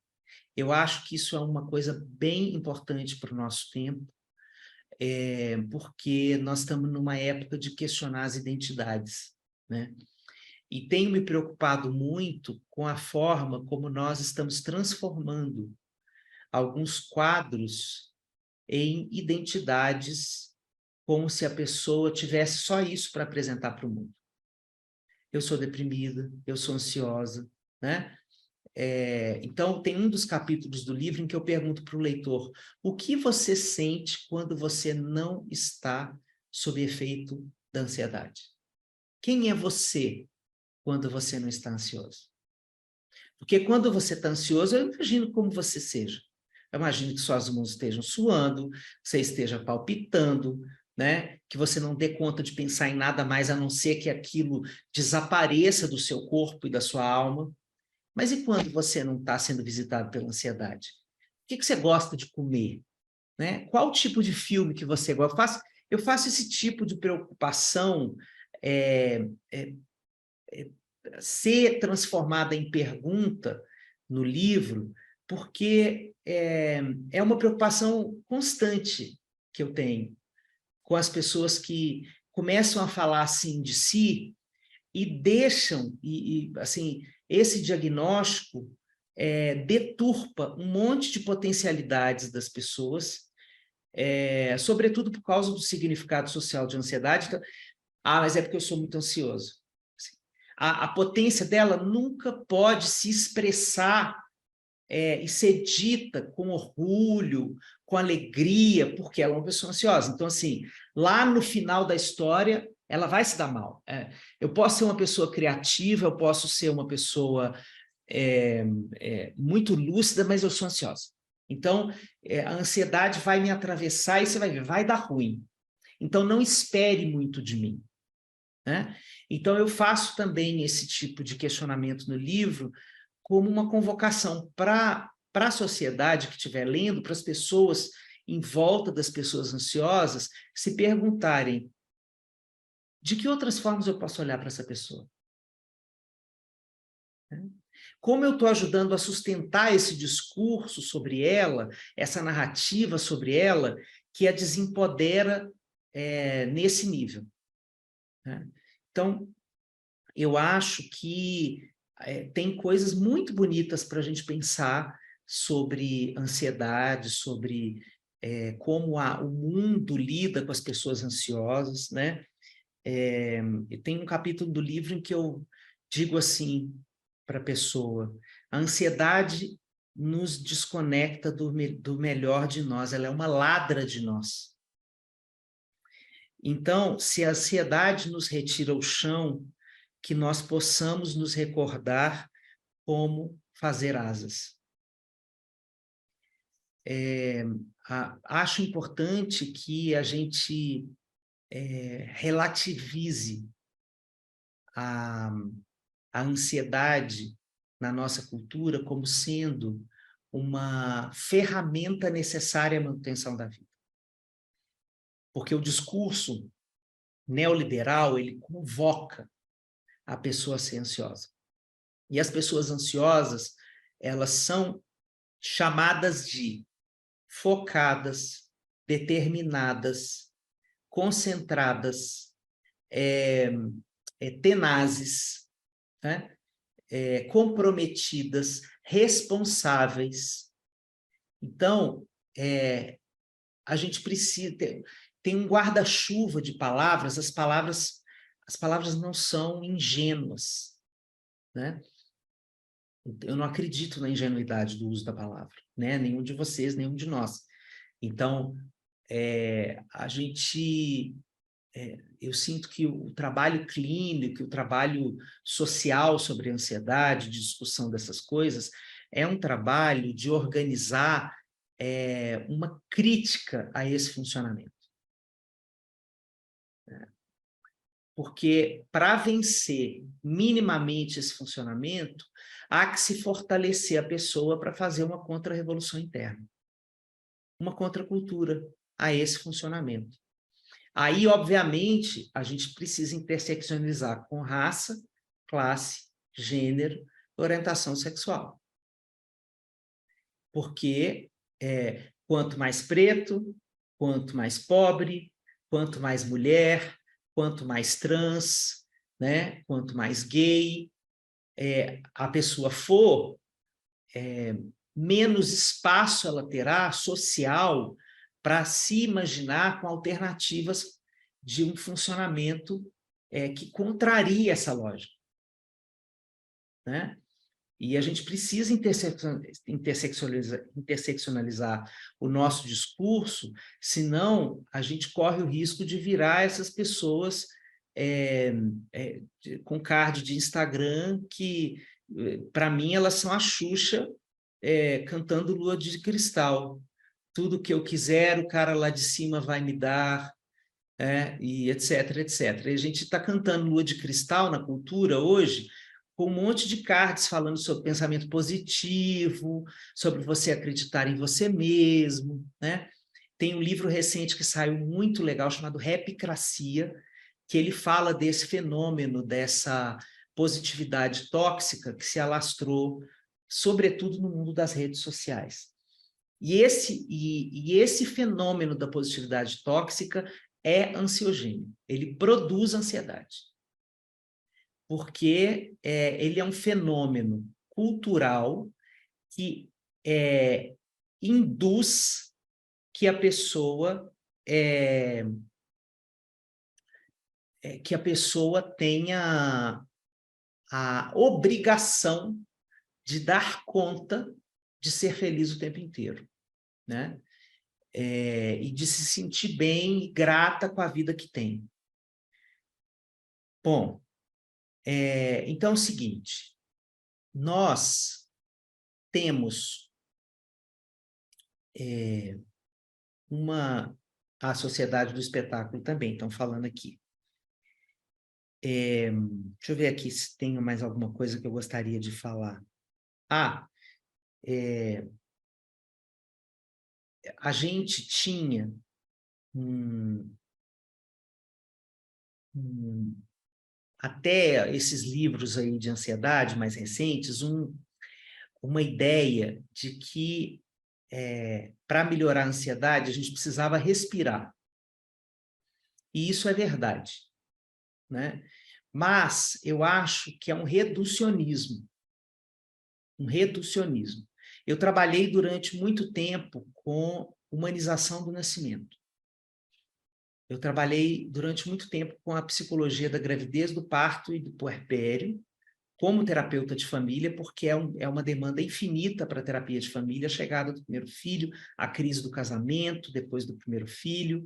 Eu acho que isso é uma coisa bem importante para o nosso tempo, porque nós estamos numa época de questionar as identidades, né? E tenho me preocupado muito com a forma como nós estamos transformando alguns quadros em identidades, como se a pessoa tivesse só isso para apresentar para o mundo. Eu sou deprimida, eu sou ansiosa, né? Então, tem um dos capítulos do livro em que eu pergunto para o leitor: o que você sente quando você não está sob efeito da ansiedade? Quem é você quando você não está ansioso? Porque quando você está ansioso, eu imagino como você seja. Eu imagino que suas mãos estejam suando, que você esteja palpitando, né? Que você não dê conta de pensar em nada mais a não ser que aquilo desapareça do seu corpo e da sua alma. Mas e quando você não está sendo visitado pela ansiedade? O que você gosta de comer? Né? Qual tipo de filme que você gosta? Eu faço esse tipo de preocupação ser transformada em pergunta no livro, porque é uma preocupação constante que eu tenho com as pessoas que começam a falar assim de si e deixam, assim, esse diagnóstico deturpa um monte de potencialidades das pessoas, sobretudo por causa do significado social de ansiedade. Então, mas é porque eu sou muito ansioso. Assim, a potência dela nunca pode se expressar e ser dita com orgulho, com alegria, porque ela é uma pessoa ansiosa. Então, assim, lá no final da história, ela vai se dar mal. Eu posso ser uma pessoa criativa, eu posso ser uma pessoa muito lúcida, mas eu sou ansiosa. Então, a ansiedade vai me atravessar e você vai ver, vai dar ruim. Então, não espere muito de mim. Né? Então, eu faço também esse tipo de questionamento no livro como uma convocação para a sociedade que estiver lendo, para as pessoas em volta das pessoas ansiosas, se perguntarem de que outras formas eu posso olhar para essa pessoa? Como eu estou ajudando a sustentar esse discurso sobre ela, essa narrativa sobre ela, que a desempodera nesse nível? Né? Então, eu acho que tem coisas muito bonitas para a gente pensar sobre ansiedade, sobre como o mundo lida com as pessoas ansiosas, né? Tem um capítulo do livro em que eu digo assim para a pessoa: a ansiedade nos desconecta do melhor de nós, ela é uma ladra de nós. Então, se a ansiedade nos retira o chão, que nós possamos nos recordar como fazer asas. Acho importante que a gente relativize a ansiedade na nossa cultura como sendo uma ferramenta necessária à manutenção da vida. Porque o discurso neoliberal, ele convoca a pessoa a ser ansiosa. E as pessoas ansiosas, elas são chamadas de focadas, determinadas, concentradas, tenazes, né? Comprometidas, responsáveis. Então, a gente precisa tem um guarda-chuva de palavras, as palavras não são ingênuas, né? Eu não acredito na ingenuidade do uso da palavra, né? Nenhum de vocês, nenhum de nós. Então, eu sinto que o trabalho clínico, o trabalho social sobre a ansiedade, de discussão dessas coisas, é um trabalho de organizar uma crítica a esse funcionamento. Porque, para vencer minimamente esse funcionamento, há que se fortalecer a pessoa para fazer uma contra-revolução interna, uma contracultura a esse funcionamento. Aí, obviamente, a gente precisa interseccionalizar com raça, classe, gênero, orientação sexual. Porque quanto mais preto, quanto mais pobre, quanto mais mulher, quanto mais trans, né? Quanto mais gay a pessoa for, menos espaço ela terá social para se imaginar com alternativas de um funcionamento que contraria essa lógica. Né? E a gente precisa interseccionalizar o nosso discurso, senão a gente corre o risco de virar essas pessoas com card de Instagram que, para mim, elas são a Xuxa cantando Lua de Cristal. Tudo que eu quiser, o cara lá de cima vai me dar, e etc, etc. E a gente está cantando Lua de Cristal na cultura hoje, com um monte de cards falando sobre pensamento positivo, sobre você acreditar em você mesmo, né? Tem um livro recente que saiu muito legal, chamado Rapicracia, que ele fala desse fenômeno, dessa positividade tóxica que se alastrou, sobretudo no mundo das redes sociais. E esse fenômeno da positividade tóxica é ansiogênico, ele produz ansiedade, porque ele é um fenômeno cultural que induz que a pessoa tenha a obrigação de dar conta de ser feliz o tempo inteiro, né? E de se sentir bem e grata com a vida que tem. Bom, então é o seguinte, nós temos a sociedade do espetáculo também, estão falando aqui. Deixa eu ver aqui se tem mais alguma coisa que eu gostaria de falar. A gente tinha até esses livros aí de ansiedade mais recentes, uma ideia de que para melhorar a ansiedade a gente precisava respirar. E isso é verdade, né? Mas eu acho que é um reducionismo. Um reducionismo. Eu trabalhei durante muito tempo com humanização do nascimento. Eu trabalhei durante muito tempo com a psicologia da gravidez, do parto e do puerpério, como terapeuta de família, porque é uma demanda infinita para a terapia de família, a chegada do primeiro filho, a crise do casamento, depois do primeiro filho,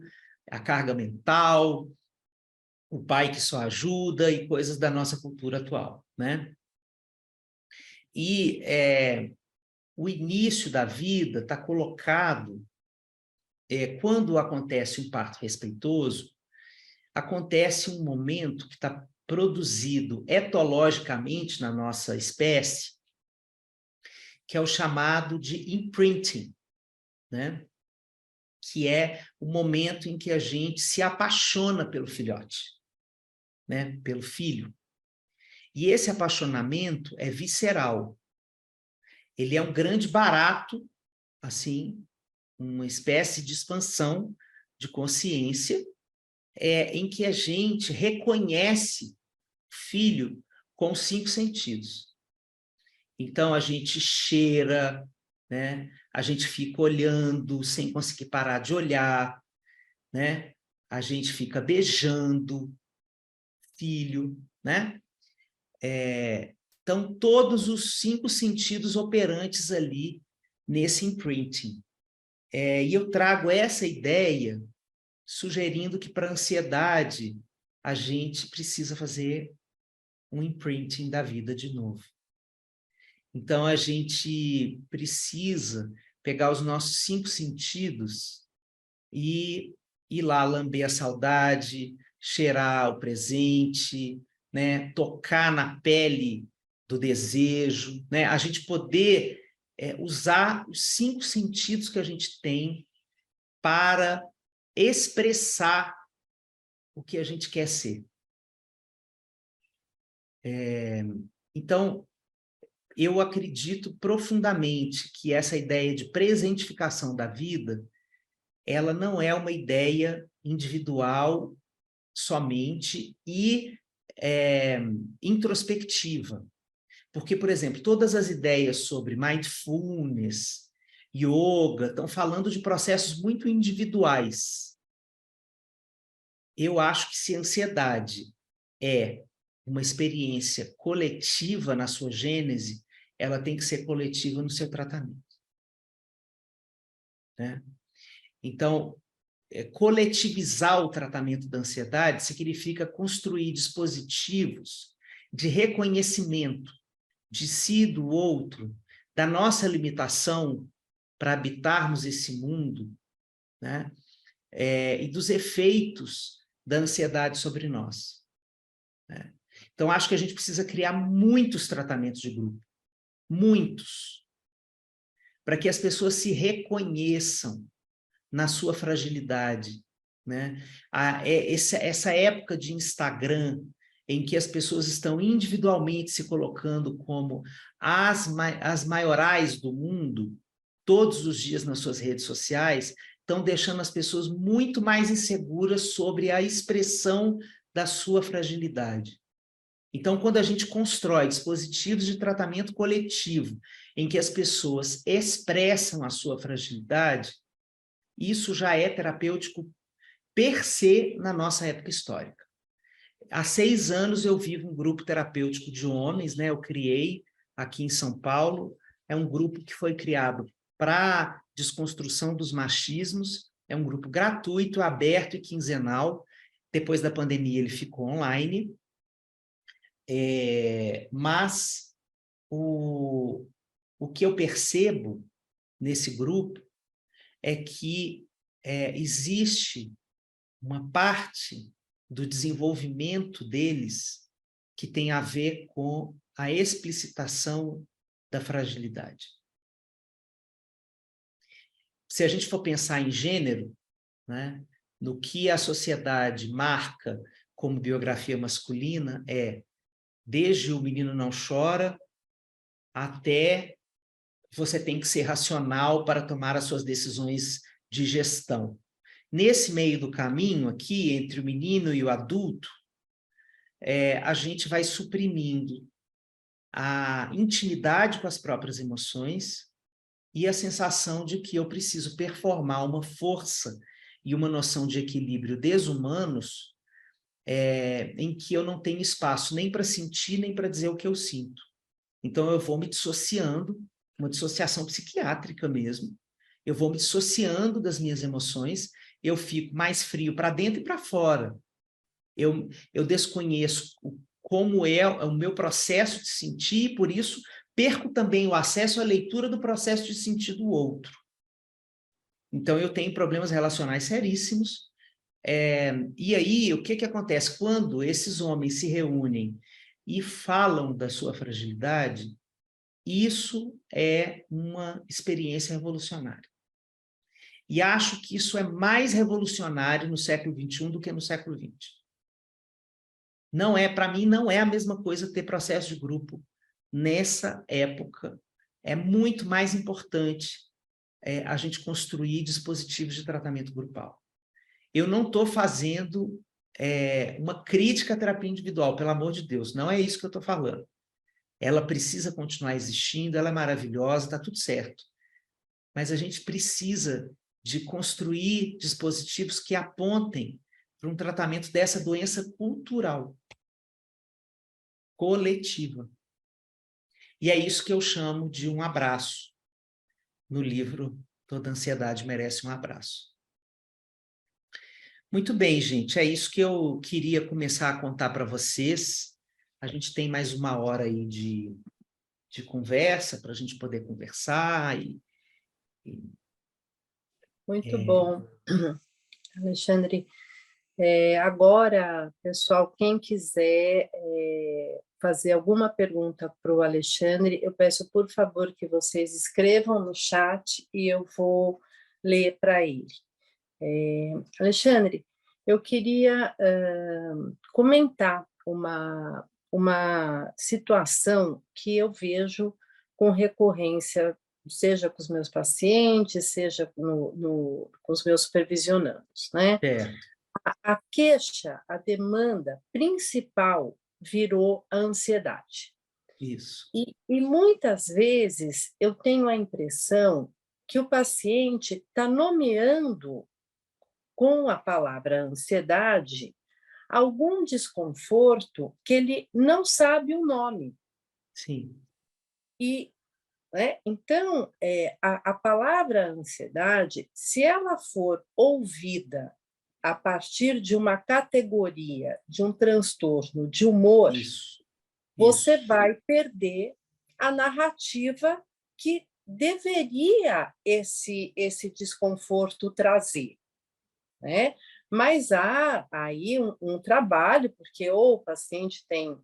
a carga mental, o pai que só ajuda e coisas da nossa cultura atual, né? E o início da vida está colocado, quando acontece um parto respeitoso, acontece um momento que está produzido etologicamente na nossa espécie, que é o chamado de imprinting, né? Que é o momento em que a gente se apaixona pelo filhote, né? Pelo filho. E esse apaixonamento é visceral. Ele é um grande barato, assim, uma espécie de expansão de consciência, em que a gente reconhece o filho com os 5 sentidos. Então, a gente cheira, né? A gente fica olhando sem conseguir parar de olhar, né? A gente fica beijando filho, né? Então, todos os 5 sentidos operantes ali nesse imprinting. E eu trago essa ideia sugerindo que para a ansiedade a gente precisa fazer um imprinting da vida de novo. Então, a gente precisa pegar os nossos 5 sentidos e ir lá lamber a saudade, cheirar o presente, né? Tocar na pele do desejo, né? A gente poder usar os 5 sentidos que a gente tem para expressar o que a gente quer ser. Então, eu acredito profundamente que essa ideia de presentificação da vida, ela não é uma ideia individual somente e introspectiva. Porque, por exemplo, todas as ideias sobre mindfulness, yoga, estão falando de processos muito individuais. Eu acho que se a ansiedade é uma experiência coletiva na sua gênese, ela tem que ser coletiva no seu tratamento, né? Então, coletivizar o tratamento da ansiedade significa construir dispositivos de reconhecimento de si e do outro, da nossa limitação para habitarmos esse mundo, né? E dos efeitos da ansiedade sobre nós, né? Então, acho que a gente precisa criar muitos tratamentos de grupo, muitos, para que as pessoas se reconheçam na sua fragilidade, né? Essa época de Instagram, em que as pessoas estão individualmente se colocando como as maiorais do mundo, todos os dias nas suas redes sociais, estão deixando as pessoas muito mais inseguras sobre a expressão da sua fragilidade. Então, quando a gente constrói dispositivos de tratamento coletivo, em que as pessoas expressam a sua fragilidade, isso já é terapêutico per se na nossa época histórica. Há 6 anos eu vivo um grupo terapêutico de homens, né? Eu criei aqui em São Paulo, é um grupo que foi criado para desconstrução dos machismos, é um grupo gratuito, aberto e quinzenal. Depois da pandemia ele ficou online, mas o que eu percebo nesse grupo é que existe uma parte do desenvolvimento deles que tem a ver com a explicitação da fragilidade. Se a gente for pensar em gênero, né, no que a sociedade marca como biografia masculina desde o menino não chora até você tem que ser racional para tomar as suas decisões de gestão. Nesse meio do caminho aqui, entre o menino e o adulto, a gente vai suprimindo a intimidade com as próprias emoções e a sensação de que eu preciso performar uma força e uma noção de equilíbrio desumanos em que eu não tenho espaço nem para sentir, nem para dizer o que eu sinto. Então, eu vou me dissociando, uma dissociação psiquiátrica mesmo, eu vou me dissociando das minhas emoções, eu fico mais frio para dentro e para fora. Eu desconheço como é o meu processo de sentir, e por isso perco também o acesso à leitura do processo de sentir do outro. Então, eu tenho problemas relacionais seríssimos. E aí, o que acontece? Quando esses homens se reúnem e falam da sua fragilidade, isso é uma experiência revolucionária. E acho que isso é mais revolucionário no século XXI do que no século XX. Para mim, não é a mesma coisa ter processo de grupo nessa época. É muito mais importante a gente construir dispositivos de tratamento grupal. Eu não estou fazendo uma crítica à terapia individual, pelo amor de Deus, não é isso que eu estou falando. Ela precisa continuar existindo, ela é maravilhosa, está tudo certo. Mas a gente precisa de construir dispositivos que apontem para um tratamento dessa doença cultural, coletiva. E é isso que eu chamo de um abraço. No livro, Toda Ansiedade Merece um Abraço. Muito bem, gente, é isso que eu queria começar a contar para vocês. A gente tem mais 1 hora aí de conversa, para a gente poder conversar. Muito bom, Alexandre. Agora, pessoal, quem quiser fazer alguma pergunta para o Alexandre, eu peço, por favor, que vocês escrevam no chat e eu vou ler para ele. Alexandre, eu queria comentar uma situação que eu vejo com recorrência, seja com os meus pacientes, seja com os meus supervisionandos, né? A queixa, a demanda principal virou a ansiedade. Isso. E muitas vezes eu tenho a impressão que o paciente está nomeando com a palavra ansiedade algum desconforto que ele não sabe o nome. Sim. Então, a palavra ansiedade, se ela for ouvida a partir de uma categoria, de um transtorno de humor, você vai perder a narrativa que deveria esse desconforto trazer, né? Mas há aí um trabalho, porque ou o paciente tem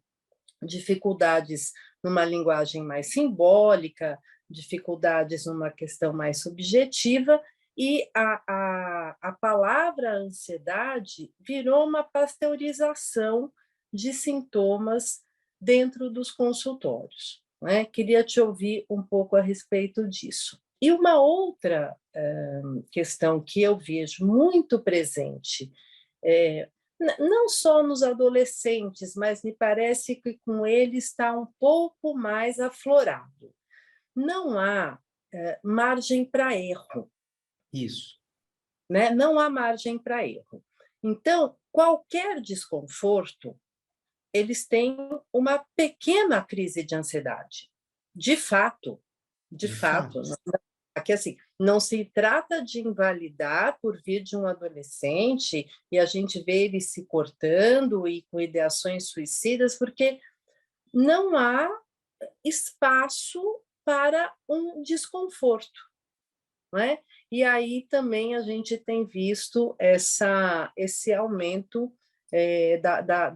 dificuldades numa linguagem mais simbólica, dificuldades numa questão mais subjetiva, E a palavra ansiedade virou uma pasteurização de sintomas dentro dos consultórios, né? Queria te ouvir um pouco a respeito disso. E uma outra questão que eu vejo muito presente, não só nos adolescentes, mas me parece que com ele está um pouco mais aflorado. Não há margem para erro. Isso. Né? Não há margem para erro. Então, qualquer desconforto, eles têm uma pequena crise de ansiedade. De fato, de De fato. fato. Aqui, assim, não se trata de invalidar por vir de um adolescente e a gente vê ele se cortando e com ideações suicidas, porque não há espaço para um desconforto, não é? E aí também a gente tem visto esse aumento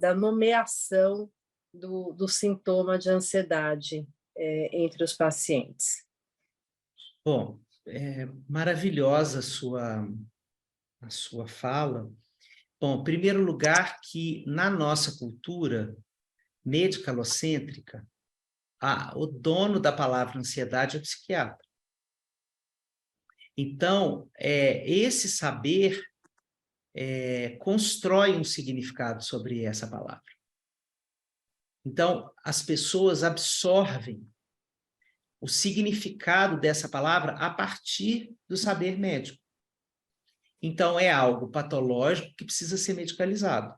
da nomeação do sintoma de ansiedade entre os pacientes. Bom, maravilhosa a sua fala. Bom, em primeiro lugar, que na nossa cultura medicalocêntrica, o dono da palavra ansiedade é o psiquiatra. Então, esse saber constrói um significado sobre essa palavra. Então, as pessoas absorvem o significado dessa palavra a partir do saber médico. Então, é algo patológico que precisa ser medicalizado.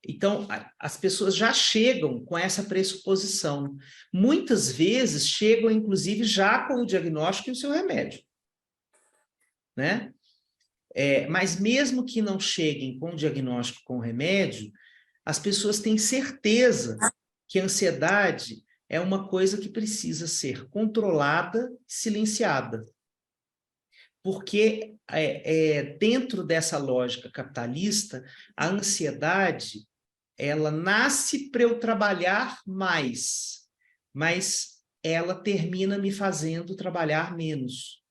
Então, as pessoas já chegam com essa pressuposição. Muitas vezes chegam, inclusive, já com o diagnóstico e o seu remédio, né? Mas mesmo que não cheguem com o diagnóstico, com o remédio, as pessoas têm certeza que a ansiedade é uma coisa que precisa ser controlada, silenciada. Porque dentro dessa lógica capitalista, a ansiedade ela nasce para eu trabalhar mais, mas ela termina me fazendo trabalhar menos.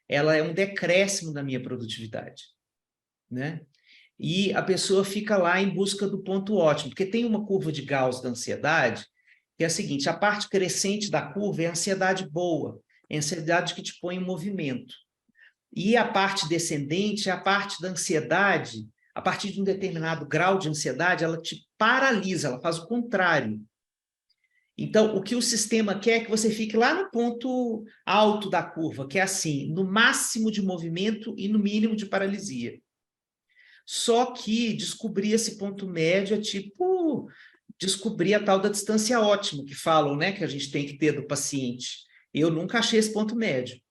Ela é um decréscimo da minha produtividade, né? E a pessoa fica lá em busca do ponto ótimo, porque tem uma curva de Gauss da ansiedade, que é a seguinte, a parte crescente da curva é a ansiedade boa, é a ansiedade que te põe em movimento. E a parte descendente é a parte da ansiedade, a partir de um determinado grau de ansiedade, ela te paralisa, ela faz o contrário. Então, o que o sistema quer é que você fique lá no ponto alto da curva, que é assim, no máximo de movimento e no mínimo de paralisia. Só que descobrir esse ponto médio é tipo descobrir a tal da distância ótima, que falam, né, que a gente tem que ter do paciente. Eu nunca achei esse ponto médio.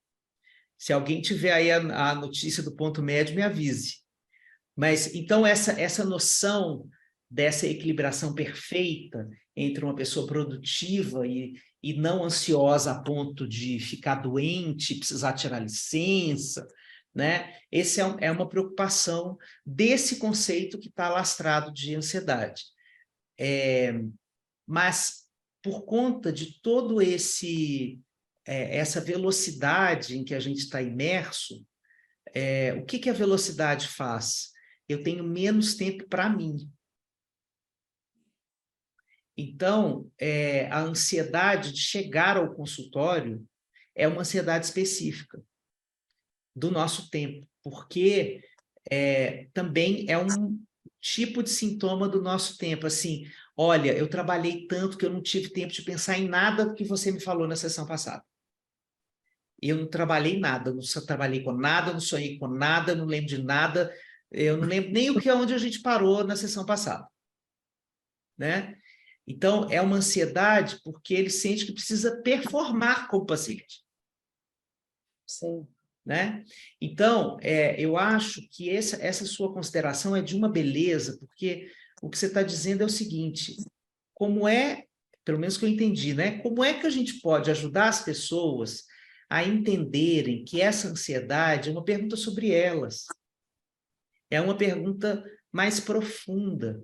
Se alguém tiver aí a notícia do ponto médio, me avise. Mas, então, essa noção dessa equilibração perfeita entre uma pessoa produtiva e não ansiosa a ponto de ficar doente, precisar tirar licença, né? Essa é uma preocupação desse conceito que está lastrado de ansiedade. Mas, por conta de todo essa velocidade em que a gente está imerso, o que a velocidade faz? Eu tenho menos tempo para mim. Então, a ansiedade de chegar ao consultório é uma ansiedade específica do nosso tempo, porque também é um tipo de sintoma do nosso tempo. Assim, olha, eu trabalhei tanto que eu não tive tempo de pensar em nada do que você me falou na sessão passada. Eu não trabalhei nada, não trabalhei com nada, não sonhei com nada, não lembro de nada, eu não lembro nem onde a gente parou na sessão passada, né? Então, é uma ansiedade porque ele sente que precisa performar como paciente. Sim. Né? Então, eu acho que essa sua consideração é de uma beleza, porque o que você está dizendo é o seguinte, pelo menos que eu entendi, né? Como é que a gente pode ajudar as pessoas a entenderem que essa ansiedade é uma pergunta sobre elas, é uma pergunta mais profunda,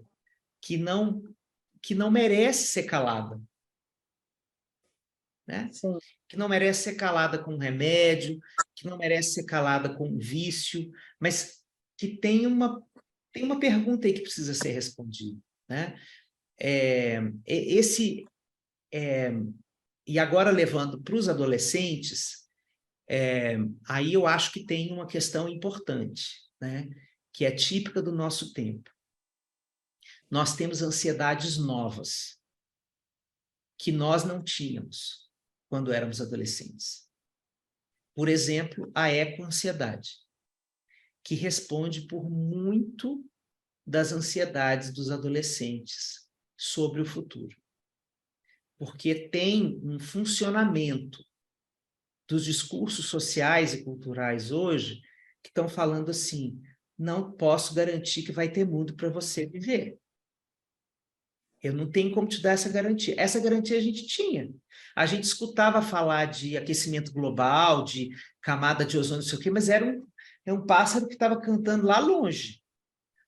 que não merece ser calada. né? Sim. Que não merece ser calada com um remédio, que não merece ser calada com um vício, mas que tem uma pergunta aí que precisa ser respondida, né? E agora levando para os adolescentes, aí eu acho que tem uma questão importante, né? Que é típica do nosso tempo. Nós temos ansiedades novas, que nós não tínhamos quando éramos adolescentes. Por exemplo, a ecoansiedade, que responde por muito das ansiedades dos adolescentes sobre o futuro. Porque tem um funcionamento dos discursos sociais e culturais hoje que estão falando assim, não posso garantir que vai ter mundo para você viver. Eu não tenho como te dar essa garantia. Essa garantia a gente tinha. A gente escutava falar de aquecimento global, de camada de ozônio, não sei o quê, mas era um pássaro que estava cantando lá longe.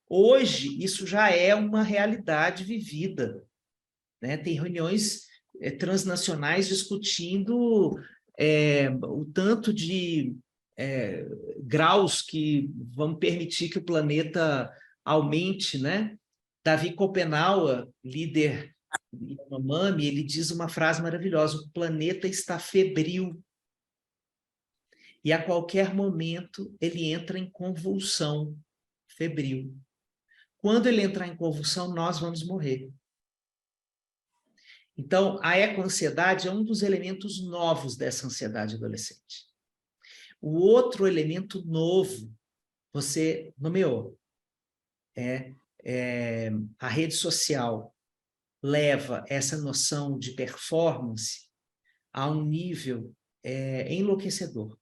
Hoje, isso já é uma realidade vivida, né? Tem reuniões transnacionais discutindo o tanto de graus que vão permitir que o planeta aumente, né? Davi Copenauer, líder Yanomami, ele diz uma frase maravilhosa: o planeta está febril e a qualquer momento ele entra em convulsão febril. Quando ele entrar em convulsão, nós vamos morrer. Então, a ecoansiedade é um dos elementos novos dessa ansiedade adolescente. O outro elemento novo, você nomeou, a rede social leva essa noção de performance a um nível enlouquecedor,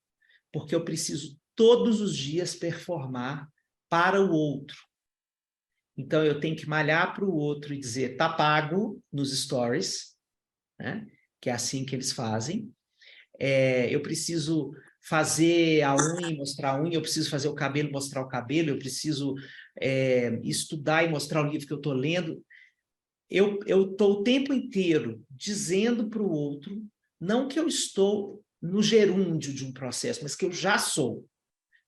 porque eu preciso todos os dias performar para o outro. Então, eu tenho que malhar para o outro e dizer, tá pago nos stories, né? Que é assim que eles fazem. Eu preciso fazer a unha e mostrar a unha, eu preciso fazer o cabelo e mostrar o cabelo, eu preciso estudar e mostrar o livro que eu estou lendo. Eu estou o tempo inteiro dizendo para o outro, não que eu estou no gerúndio de um processo, mas que eu já sou.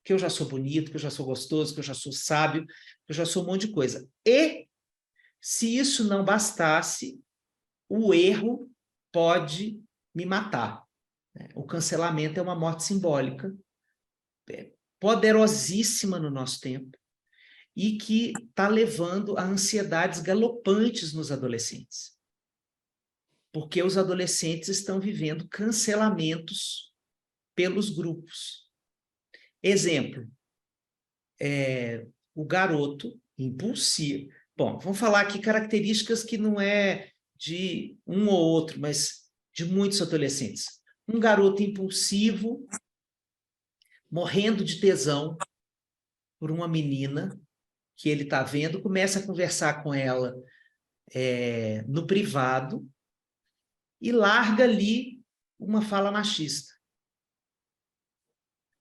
Que eu já sou bonito, que eu já sou gostoso, que eu já sou sábio, que eu já sou um monte de coisa. E, se isso não bastasse, o erro pode me matar. O cancelamento é uma morte simbólica, poderosíssima no nosso tempo, e que está levando a ansiedades galopantes nos adolescentes. Porque os adolescentes estão vivendo cancelamentos pelos grupos. Exemplo, o garoto impulsivo. Bom, vamos falar aqui características que não é de um ou outro, mas de muitos adolescentes. Um garoto impulsivo, morrendo de tesão por uma menina que ele está vendo, começa a conversar com ela no privado e larga ali uma fala machista.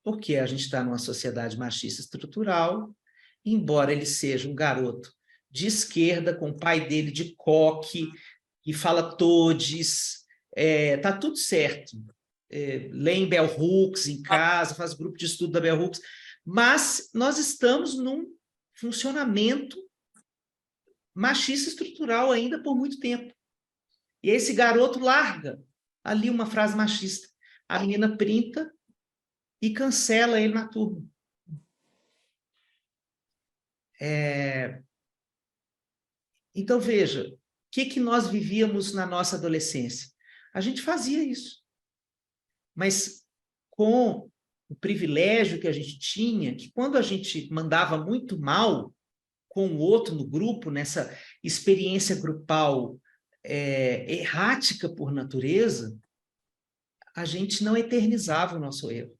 Porque a gente está numa sociedade machista estrutural, embora ele seja um garoto de esquerda, com o pai dele de coque, que fala todes, tá tudo certo. Lê em Bell Hooks em casa, faz grupo de estudo da Bell Hooks, mas nós estamos num funcionamento machista estrutural ainda por muito tempo. E esse garoto larga ali uma frase machista. A menina printa e cancela ele na turma. Então, veja, o que nós vivíamos na nossa adolescência? A gente fazia isso. Mas com o privilégio que a gente tinha, que quando a gente mandava muito mal com o outro no grupo, nessa experiência grupal errática por natureza, a gente não eternizava o nosso erro.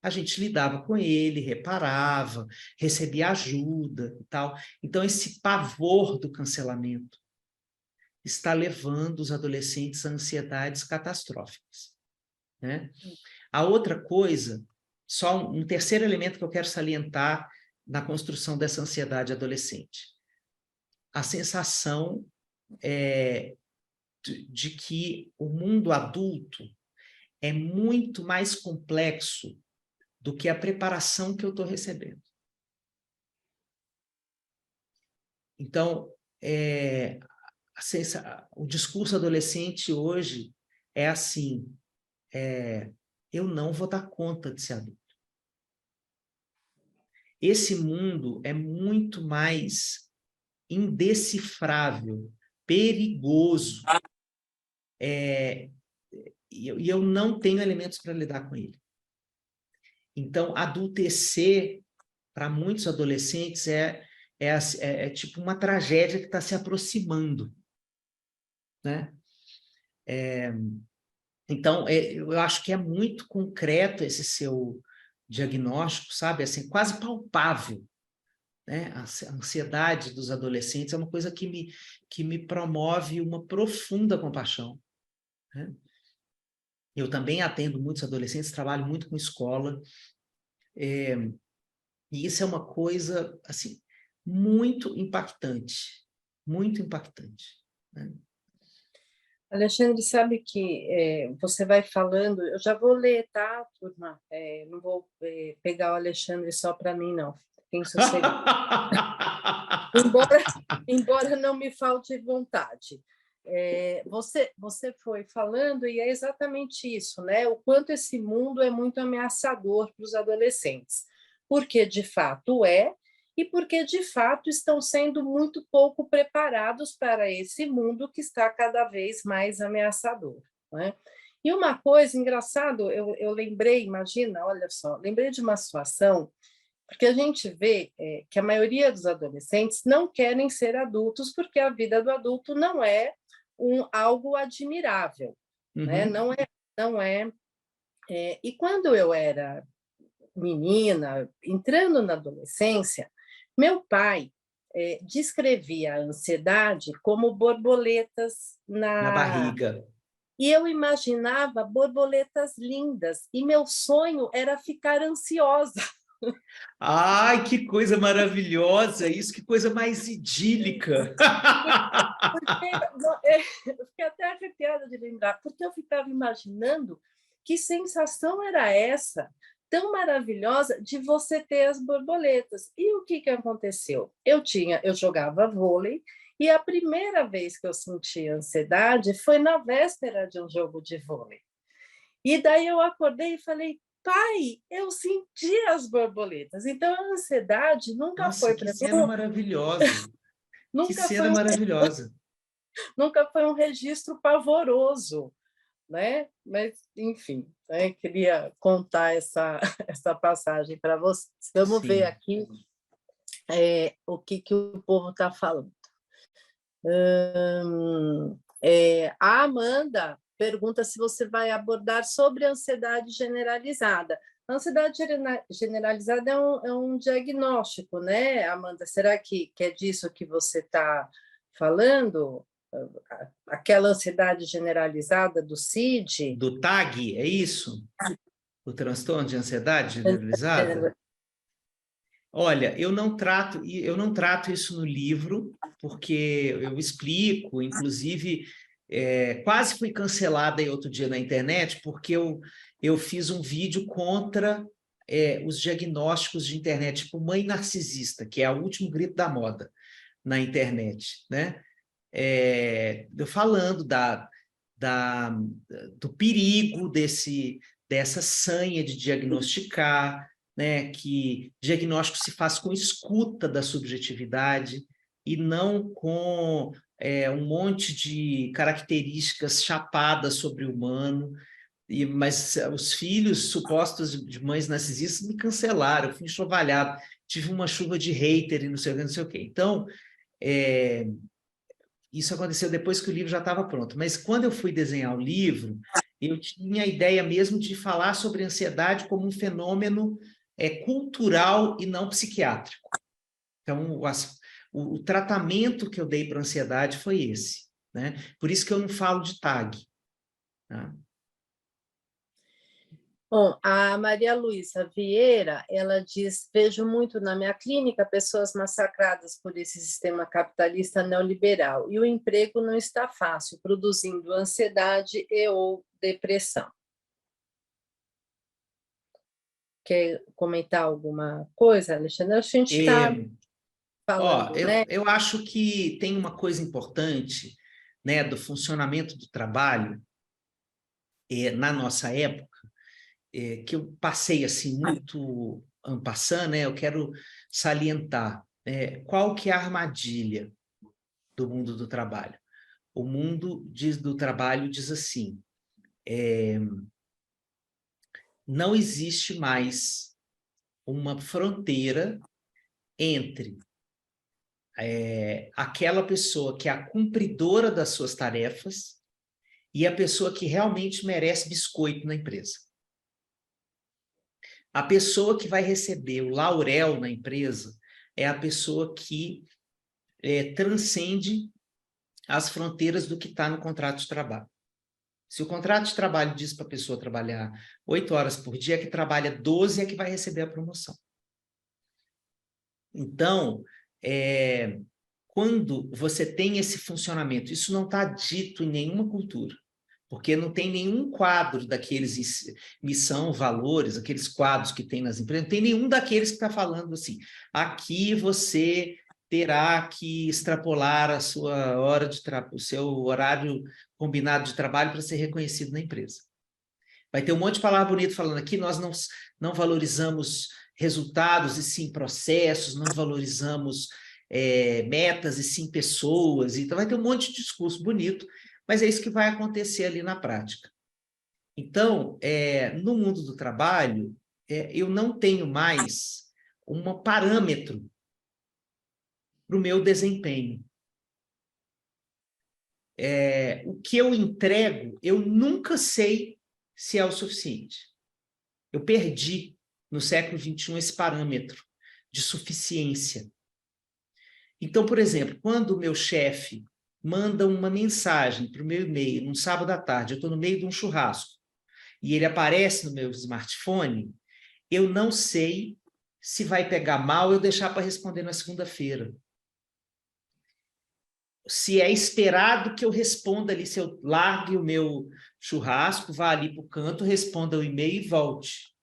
A gente lidava com ele, reparava, recebia ajuda e tal. Então, esse pavor do cancelamento está levando os adolescentes a ansiedades catastróficas, né? A outra coisa, só um terceiro elemento que eu quero salientar na construção dessa ansiedade adolescente. A sensação de que o mundo adulto é muito mais complexo do que a preparação que eu estou recebendo. Então, o discurso adolescente hoje é assim, eu não vou dar conta de ser adulto. Esse mundo é muito mais indecifrável, perigoso, e eu não tenho elementos para lidar com ele. Então, adultecer, para muitos adolescentes, é tipo uma tragédia que está se aproximando, né? Então, eu acho que é muito concreto esse seu diagnóstico, sabe? Assim, quase palpável, né? A ansiedade dos adolescentes é uma coisa que me promove uma profunda compaixão, né? Eu também atendo muitos adolescentes, trabalho muito com escola, e isso é uma coisa, assim, muito impactante, né? Alexandre, sabe que você vai falando, eu já vou ler, tá, turma? Não vou pegar o Alexandre só para mim, não. Fiquem sossegados. embora não me falte vontade. Você foi falando, e é exatamente isso, né? O quanto esse mundo é muito ameaçador para os adolescentes. Porque, de fato, e porque, de fato, estão sendo muito pouco preparados para esse mundo que está cada vez mais ameaçador, né? E uma coisa engraçada, eu lembrei, imagina, olha só, lembrei de uma situação, porque a gente vê que a maioria dos adolescentes não querem ser adultos, porque a vida do adulto não é algo admirável, né? Não é. E quando eu era menina, entrando na adolescência, meu pai descrevia a ansiedade como borboletas Na barriga. E eu imaginava borboletas lindas, e meu sonho era ficar ansiosa. Ai, que coisa maravilhosa isso, que coisa mais idílica. Eu fiquei até arrepiada de lembrar, porque eu ficava imaginando que sensação era essa, tão maravilhosa, de você ter as borboletas. E o que aconteceu? Eu jogava vôlei, e a primeira vez que eu senti ansiedade foi na véspera de um jogo de vôlei. E daí eu acordei e falei, pai, eu senti as borboletas. Então a ansiedade nunca Nossa, foi que para cena mim, maravilhosa. Que nunca cena foi maravilhosa. nunca foi um registro pavoroso, né? Mas, enfim, né? Queria contar essa passagem para vocês. Vamos ver Sim. aqui o que o povo está falando. A Amanda pergunta se você vai abordar sobre ansiedade generalizada. A ansiedade generalizada é um diagnóstico, né, Amanda? Será que é disso que você está falando? Aquela ansiedade generalizada do CID? Do TAG, é isso? O transtorno de ansiedade generalizada? Olha, eu não trato isso no livro, porque eu explico, inclusive, quase fui cancelada aí outro dia na internet, porque eu fiz um vídeo contra os diagnósticos de internet, tipo mãe narcisista, que é o último grito da moda na internet, né? Eu falando do perigo dessa sanha de diagnosticar, né, que diagnóstico se faz com escuta da subjetividade e não com um monte de características chapadas sobre o humano. Mas os filhos supostos de mães narcisistas me cancelaram, eu fui enxovalhado, tive uma chuva de hater e não sei o que, não sei o que. Então, isso aconteceu depois que o livro já estava pronto. Mas quando eu fui desenhar o livro, eu tinha a ideia mesmo de falar sobre ansiedade como um fenômeno cultural e não psiquiátrico. Então, o tratamento que eu dei para a ansiedade foi esse, né? Por isso que eu não falo de TAG. Tá? Bom, a Maria Luísa Vieira, ela diz, vejo muito na minha clínica pessoas massacradas por esse sistema capitalista neoliberal e o emprego não está fácil, produzindo ansiedade e ou depressão. Quer comentar alguma coisa, Alexandre? A gente está falando, né? Eu acho que tem uma coisa importante, né, do funcionamento do trabalho na nossa época, que eu passei assim muito en passant, né? Eu quero salientar qual que é a armadilha do mundo do trabalho. O mundo do trabalho diz assim: não existe mais uma fronteira entre aquela pessoa que é a cumpridora das suas tarefas e a pessoa que realmente merece biscoito na empresa. A pessoa que vai receber o laurel na empresa é a pessoa que transcende as fronteiras do que está no contrato de trabalho. Se o contrato de trabalho diz para a pessoa trabalhar 8 horas por dia, que trabalha 12 é que vai receber a promoção. Então, quando você tem esse funcionamento, isso não está dito em nenhuma cultura, porque não tem nenhum quadro daqueles missão, valores, aqueles quadros que tem nas empresas, não tem nenhum daqueles que está falando assim, aqui você terá que extrapolar a sua hora de o seu horário combinado de trabalho para ser reconhecido na empresa. Vai ter um monte de palavra bonita falando aqui, nós não valorizamos resultados e sim processos, não valorizamos metas e sim pessoas, então vai ter um monte de discurso bonito, mas é isso que vai acontecer ali na prática. Então, no mundo do trabalho, eu não tenho mais um parâmetro para o meu desempenho. O que eu entrego, eu nunca sei se é o suficiente. Eu perdi, no século XXI, esse parâmetro de suficiência. Então, por exemplo, quando o meu chefe manda uma mensagem para o meu e-mail, num sábado à tarde, eu estou no meio de um churrasco, e ele aparece no meu smartphone, eu não sei se vai pegar mal eu deixar para responder na segunda-feira. Se é esperado que eu responda ali, se eu largue o meu churrasco, vá ali para o canto, responda o e-mail e volte.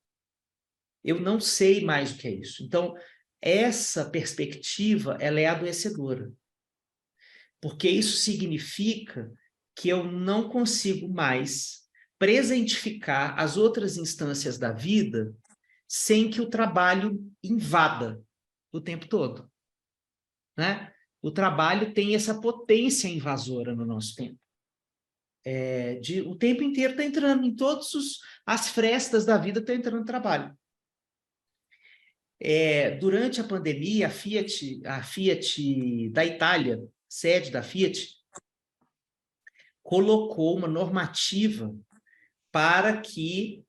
Eu não sei mais o que é isso. Então, essa perspectiva, ela é adoecedora. Porque isso significa que eu não consigo mais presentificar as outras instâncias da vida sem que o trabalho invada o tempo todo, né? O trabalho tem essa potência invasora no nosso tempo. O tempo inteiro está entrando, em todas as frestas da vida está entrando trabalho. Durante a pandemia, a Fiat da Itália, sede da Fiat, colocou uma normativa para que...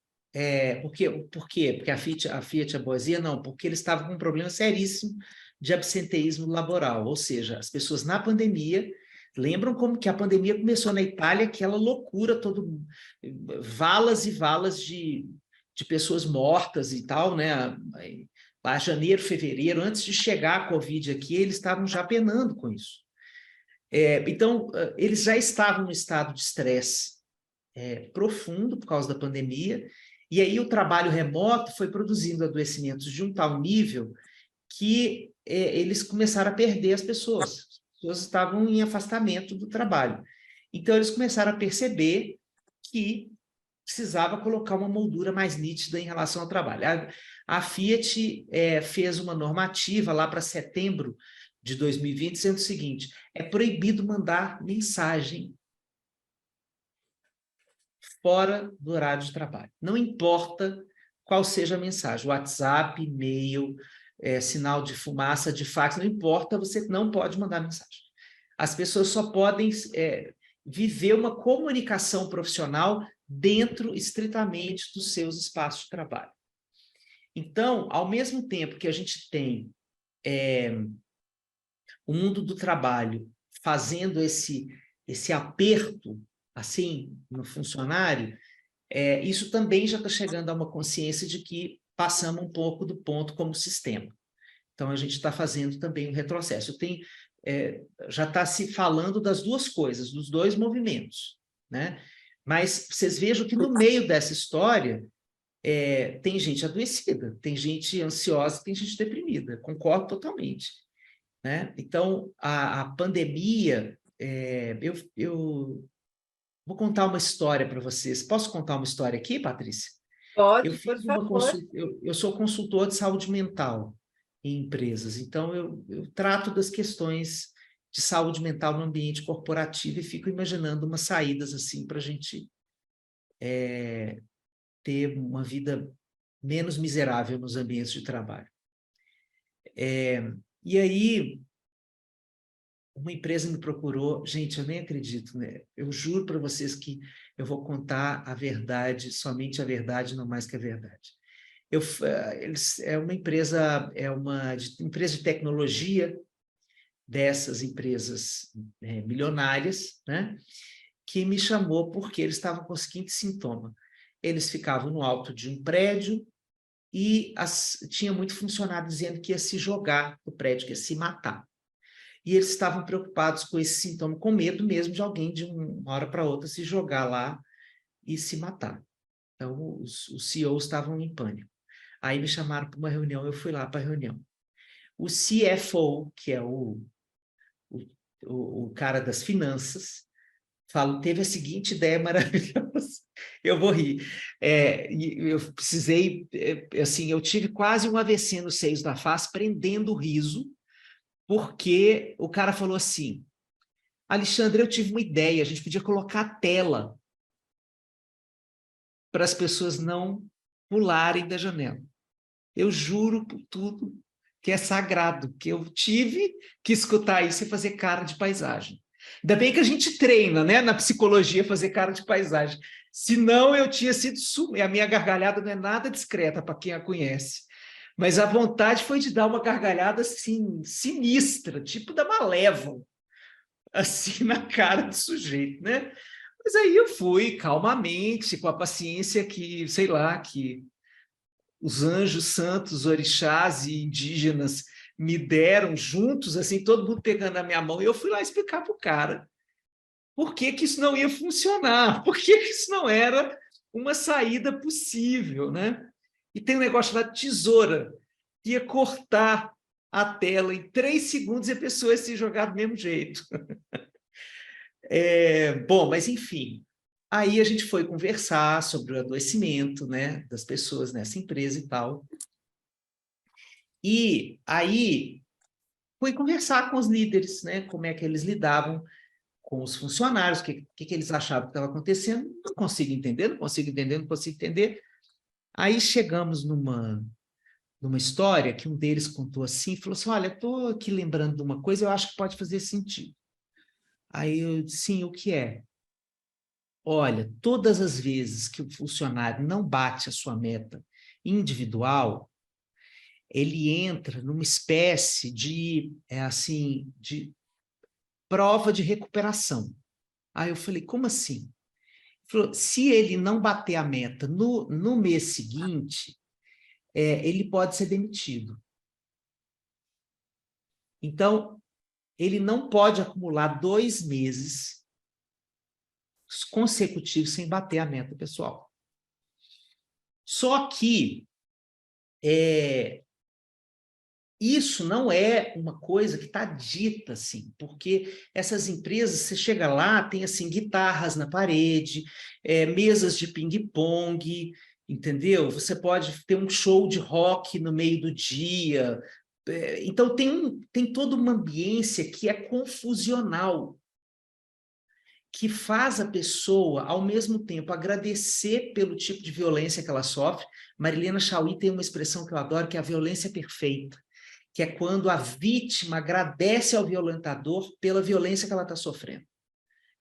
por quê? Porque a Fiat é boazinha? Não, porque eles estavam com um problema seríssimo de absenteísmo laboral, ou seja, as pessoas na pandemia... Lembram como que a pandemia começou na Itália, aquela loucura, valas e valas de pessoas mortas e tal, né? Lá janeiro, fevereiro, antes de chegar a Covid aqui, eles estavam já penando com isso. Então, eles já estavam no estado de estresse profundo por causa da pandemia, e aí o trabalho remoto foi produzindo adoecimentos de um tal nível que eles começaram a perder as pessoas. As pessoas estavam em afastamento do trabalho. Então, eles começaram a perceber que precisava colocar uma moldura mais nítida em relação ao trabalho. A Fiat fez uma normativa lá para setembro de 2020, dizendo o seguinte: é proibido mandar mensagem fora do horário de trabalho. Não importa qual seja a mensagem, WhatsApp, e-mail, sinal de fumaça, de fax, não importa, você não pode mandar mensagem. As pessoas só podem viver uma comunicação profissional dentro, estritamente, dos seus espaços de trabalho. Então, ao mesmo tempo que a gente tem o mundo do trabalho fazendo esse aperto assim no funcionário, isso também já está chegando a uma consciência de que passamos um pouco do ponto como sistema. Então, a gente está fazendo também um retrocesso. Já está se falando das duas coisas, dos dois movimentos, né? Mas vocês vejam que no meio dessa história tem gente adoecida, tem gente ansiosa, tem gente deprimida, concordo totalmente, né? Então, a pandemia, eu vou contar uma história para vocês. Posso contar uma história aqui, Patrícia? Pode, por favor. Eu sou consultor de saúde mental em empresas, então eu trato das questões de saúde mental no ambiente corporativo e fico imaginando umas saídas assim para a gente ter uma vida menos miserável nos ambientes de trabalho. E aí, uma empresa me procurou, gente, eu nem acredito, né? Eu juro para vocês que eu vou contar a verdade, somente a verdade, não mais que a verdade. É uma empresa de tecnologia, dessas empresas milionárias, né? Que me chamou porque eles estavam com o seguinte sintoma. Eles ficavam no alto de um prédio e tinha muito funcionário dizendo que ia se jogar do prédio, que ia se matar. E eles estavam preocupados com esse sintoma, com medo mesmo de alguém, de uma hora para outra, se jogar lá e se matar. Então, os CEOs estavam em pânico. Aí me chamaram para uma reunião, eu fui lá para a reunião. O CFO, que é o cara das finanças, teve a seguinte ideia maravilhosa. Eu vou rir. Eu precisei, assim, eu tive quase um AVC nos seios da face, prendendo o riso, porque o cara falou assim, Alexandre, eu tive uma ideia, a gente podia colocar a tela para as pessoas não pularem da janela. Eu juro por tudo que é sagrado, que eu tive que escutar isso e fazer cara de paisagem. Ainda bem que a gente treina, né, na psicologia, fazer cara de paisagem. Senão eu tinha sido... A minha gargalhada não é nada discreta para quem a conhece. Mas a vontade foi de dar uma gargalhada assim, sinistra, tipo da Malévola, assim na cara do sujeito, né? Mas aí eu fui calmamente, com a paciência que, sei lá, que os anjos santos, orixás e indígenas me deram juntos, assim, todo mundo pegando a minha mão, e eu fui lá explicar para o cara por que que isso não ia funcionar, por que que isso não era uma saída possível, né? E tem um negócio chamado tesoura, que ia cortar a tela em 3 segundos e a pessoa ia se jogar do mesmo jeito. Bom, mas enfim, aí a gente foi conversar sobre o adoecimento, né, das pessoas nessa empresa e tal. E aí fui conversar com os líderes, né, como é que eles lidavam com os funcionários, o que eles achavam que estava acontecendo. Não consigo entender, não consigo entender, não consigo entender. Aí chegamos numa história que um deles contou assim, falou assim, olha, estou aqui lembrando de uma coisa, eu acho que pode fazer sentido. Aí eu disse, sim, o que é? Olha, todas as vezes que o funcionário não bate a sua meta individual, ele entra numa espécie de, de prova de recuperação. Aí eu falei, como assim? Ele falou, se ele não bater a meta no mês seguinte, ele pode ser demitido. Então, ele não pode acumular 2 meses consecutivos sem bater a meta pessoal. Só que isso não é uma coisa que está dita assim, porque essas empresas, você chega lá, tem assim guitarras na parede, mesas de ping-pong, entendeu? Você pode ter um show de rock no meio do dia. Então tem toda uma ambiência que é confusional, que faz a pessoa, ao mesmo tempo, agradecer pelo tipo de violência que ela sofre. Marilena Chaui tem uma expressão que eu adoro, que é a violência perfeita, que é quando a vítima agradece ao violentador pela violência que ela está sofrendo.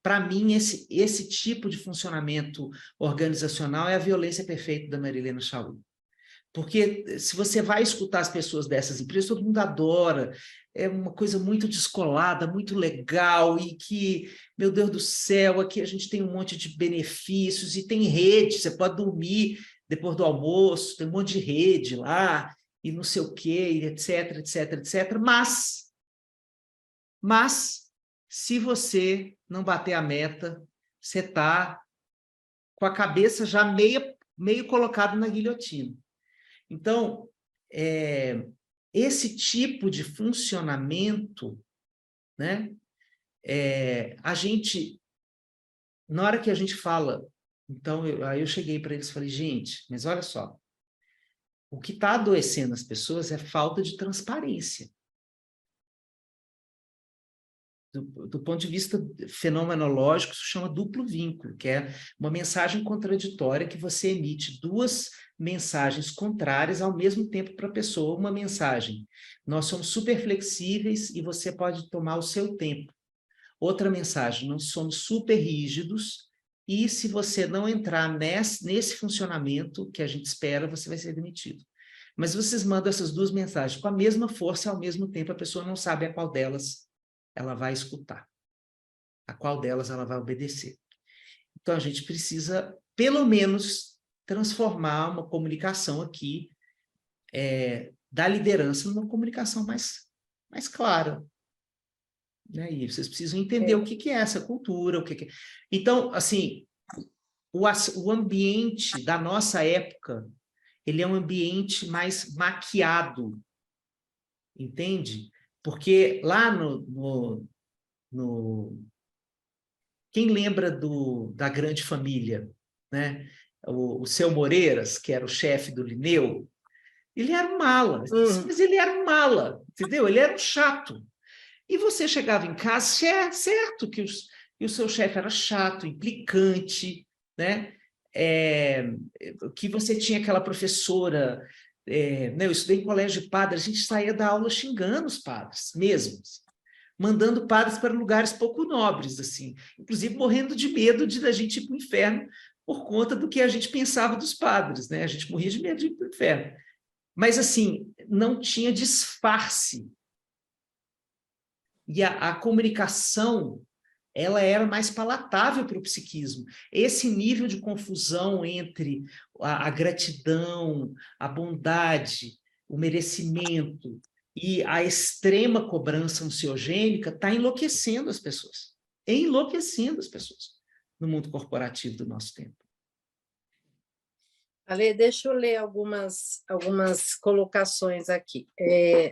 Para mim, esse tipo de funcionamento organizacional é a violência perfeita da Marilena Chaui. Porque se você vai escutar as pessoas dessas empresas, todo mundo adora, é uma coisa muito descolada, muito legal, e que, meu Deus do céu, aqui a gente tem um monte de benefícios, e tem rede, você pode dormir depois do almoço, tem um monte de rede lá, e não sei o quê, etc, etc, etc. Mas, se você não bater a meta, você está com a cabeça já meio colocado na guilhotina. Então, esse tipo de funcionamento, né, a gente, na hora que a gente fala, então, aí eu cheguei para eles e falei, gente, mas olha só, o que está adoecendo as pessoas é falta de transparência. Do ponto de vista fenomenológico, isso chama duplo vínculo, que é uma mensagem contraditória que você emite duas mensagens contrárias ao mesmo tempo para a pessoa. Uma mensagem, nós somos super flexíveis e você pode tomar o seu tempo. Outra mensagem, nós somos super rígidos e se você não entrar nesse funcionamento que a gente espera, você vai ser demitido. Mas vocês mandam essas duas mensagens com a mesma força ao mesmo tempo, a pessoa não sabe a qual delas ela vai escutar, a qual delas ela vai obedecer. Então, a gente precisa, pelo menos, transformar uma comunicação aqui da liderança numa comunicação mais clara. Né? E vocês precisam entender o que é essa cultura, o que é... Então, assim, o ambiente da nossa época, ele é um ambiente mais maquiado, entende? Porque lá quem lembra da Grande Família, né? O Seu Moreiras, que era o chefe do Linneu, ele era um mala, mas ele era um mala, entendeu? Ele era um chato. E você chegava em casa, é certo que o seu chefe era chato, implicante, né? Que você tinha aquela professora, né? Eu estudei em colégio de padre, a gente saía da aula xingando os padres, mesmo, mandando padres para lugares pouco nobres, assim, inclusive morrendo de medo de a gente ir para o inferno por conta do que a gente pensava dos padres, né? A gente morria de medo de ir para o inferno. Mas, assim, não tinha disfarce. E a comunicação, ela era mais palatável para o psiquismo. Esse nível de confusão entre a gratidão, a bondade, o merecimento e a extrema cobrança ansiogênica está enlouquecendo as pessoas. Enlouquecendo as pessoas no mundo corporativo do nosso tempo. Ale, deixa eu ler algumas colocações aqui.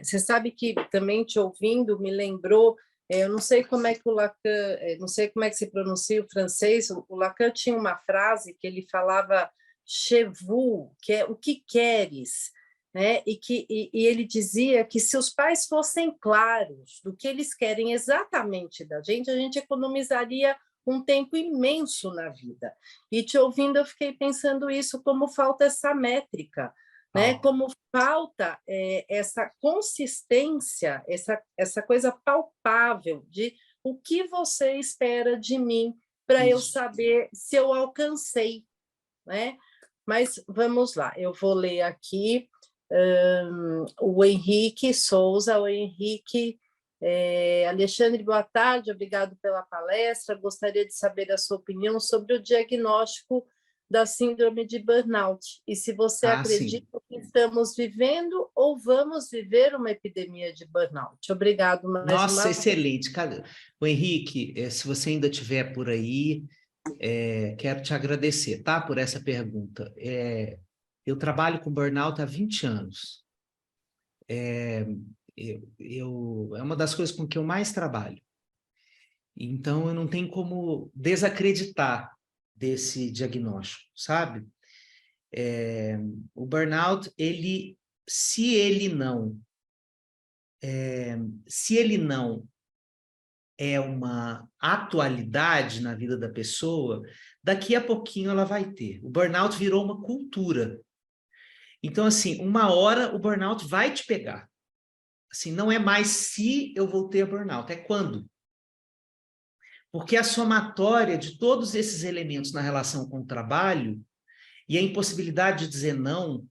Você sabe que também te ouvindo me lembrou, eu não sei como é que o Lacan, não sei como é que se pronuncia o francês, o Lacan tinha uma frase que ele falava "chez vous", que é o que queres, né? E ele dizia que se os pais fossem claros do que eles querem exatamente da gente, a gente economizaria um tempo imenso na vida. E te ouvindo, eu fiquei pensando isso, como falta essa métrica, né? Como falta essa consistência, essa coisa palpável de o que você espera de mim para eu saber se eu alcancei, né? Mas vamos lá, eu vou ler aqui o Henrique Souza, o Henrique... Alexandre, boa tarde, obrigado pela palestra. Gostaria de saber a sua opinião sobre o diagnóstico da síndrome de burnout e se você acredita que estamos vivendo ou vamos viver uma epidemia de burnout. Obrigado mais uma vez. Nossa, excelente. O Henrique, se você ainda estiver por aí, quero te agradecer, tá, por essa pergunta. Eu trabalho com burnout há 20 anos. É uma das coisas com que eu mais trabalho. Então, eu não tenho como desacreditar desse diagnóstico, sabe? O burnout, se ele não é uma atualidade na vida da pessoa, daqui a pouquinho ela vai ter. O burnout virou uma cultura. Então, assim, uma hora o burnout vai te pegar. Assim, não é mais se eu vou ter burnout, é quando. Porque a somatória de todos esses elementos na relação com o trabalho e a impossibilidade de dizer não,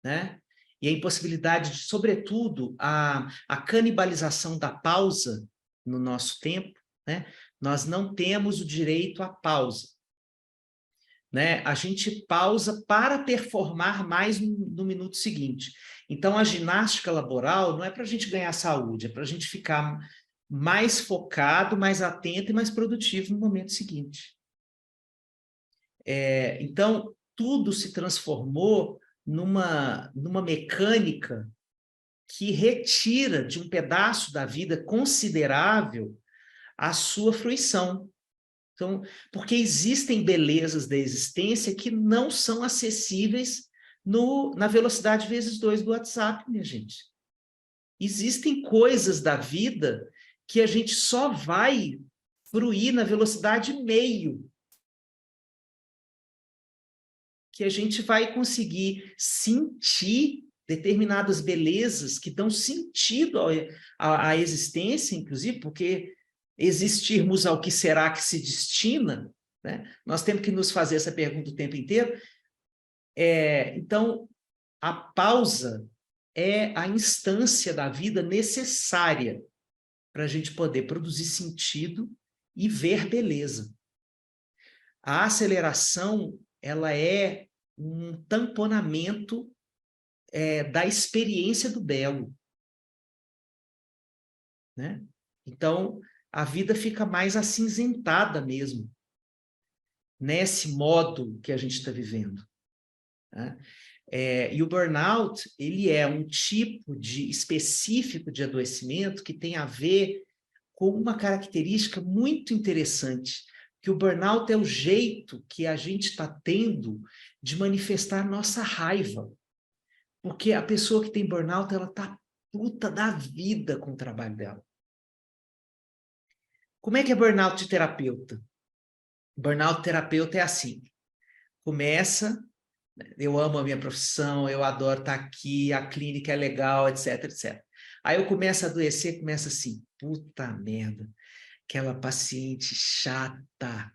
né? E a impossibilidade de, sobretudo, a canibalização da pausa no nosso tempo, né? Nós não temos o direito à pausa, né? A gente pausa para performar mais no minuto seguinte. Então, a ginástica laboral não é para a gente ganhar saúde, é para a gente ficar mais focado, mais atento e mais produtivo no momento seguinte. Então, tudo se transformou numa mecânica que retira de um pedaço da vida considerável a sua fruição. Então, porque existem belezas da existência que não são acessíveis na velocidade vezes 2 do WhatsApp, minha gente. Existem coisas da vida que a gente só vai fruir na velocidade meio, que a gente vai conseguir sentir determinadas belezas que dão sentido à existência, inclusive, porque existirmos ao que será que se destina, né? Nós temos que nos fazer essa pergunta o tempo inteiro. Então, a pausa é a instância da vida necessária para a gente poder produzir sentido e ver beleza. A aceleração, ela é um tamponamento da experiência do belo, né? Então, a vida fica mais acinzentada mesmo, nesse modo que a gente está vivendo, né? E o burnout, ele é um tipo específico de adoecimento que tem a ver com uma característica muito interessante, que o burnout é o jeito que a gente está tendo de manifestar nossa raiva. Porque a pessoa que tem burnout, ela está puta da vida com o trabalho dela. Como é que é burnout de terapeuta? Burnout terapeuta é assim. Começa, eu amo a minha profissão, eu adoro estar aqui, a clínica é legal, etc, etc. Aí eu começo a adoecer, começa assim, puta merda, aquela paciente chata.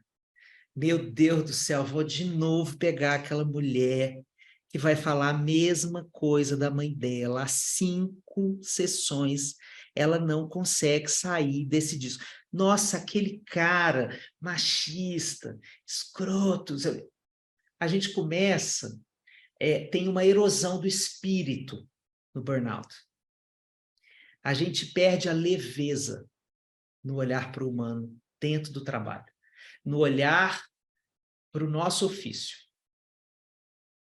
Meu Deus do céu, vou de novo pegar aquela mulher que vai falar a mesma coisa da mãe dela. Há 5 sessões, ela não consegue sair desse disco. Nossa, aquele cara machista, escroto. A gente começa, tem uma erosão do espírito no burnout. A gente perde a leveza no olhar para o humano dentro do trabalho, no olhar para o nosso ofício.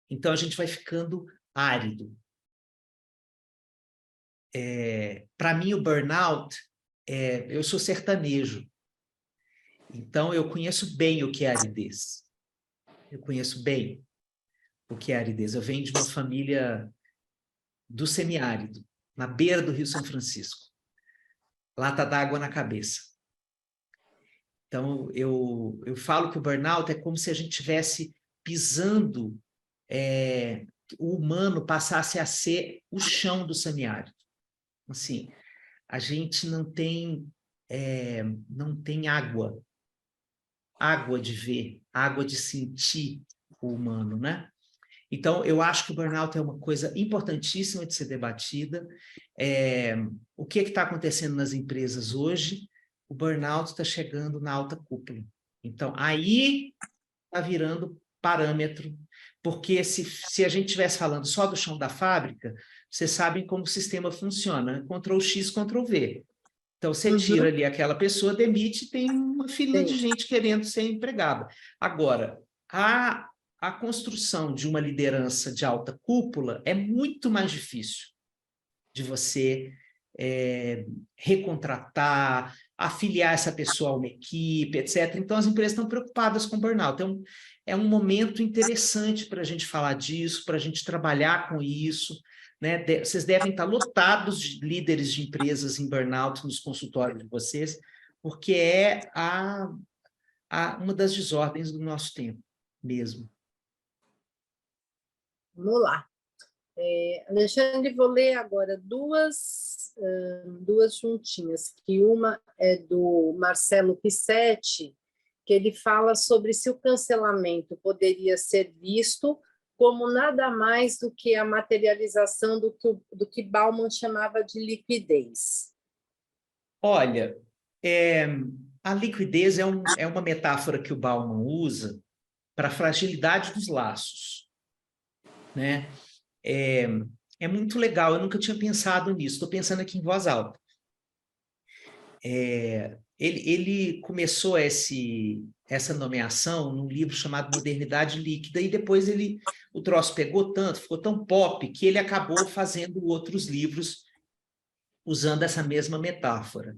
Então, a gente vai ficando árido. Para mim, o burnout, eu sou sertanejo, então eu conheço bem o que é aridez. Eu conheço bem o que é aridez. Eu venho de uma família do semiárido, na beira do Rio São Francisco. Lata d'água na cabeça. Então, eu falo que o burnout é como se a gente estivesse pisando, o humano passasse a ser o chão do semiárido. Assim, a gente não tem água de ver, água de sentir o humano, né? Então, eu acho que o burnout é uma coisa importantíssima de ser debatida. O que está acontecendo nas empresas hoje? O burnout está chegando na alta cúpula. Então, aí está virando parâmetro, porque se a gente estivesse falando só do chão da fábrica, vocês sabem como o sistema funciona, Ctrl X, Ctrl V. Então, você tira ali aquela pessoa, demite, tem uma fila de gente querendo ser empregada. Agora, a construção de uma liderança de alta cúpula é muito mais difícil de você recontratar, afiliar essa pessoa a uma equipe, etc. Então, as empresas estão preocupadas com burnout. Então, é um momento interessante para a gente falar disso, para a gente trabalhar com isso, né? Vocês devem estar lotados de líderes de empresas em burnout nos consultórios de vocês, porque é uma das desordens do nosso tempo mesmo. Vamos lá. Alexandre, vou ler agora duas juntinhas, que uma é do Marcelo Pissetti, que ele fala sobre se o cancelamento poderia ser visto como nada mais do que a materialização do que Bauman chamava de liquidez? Olha, a liquidez é uma metáfora que o Bauman usa para a fragilidade dos laços, né? É muito legal, eu nunca tinha pensado nisso, estou pensando aqui em voz alta. Ele começou essa nomeação num livro chamado Modernidade Líquida, e depois o troço pegou tanto, ficou tão pop, que ele acabou fazendo outros livros usando essa mesma metáfora.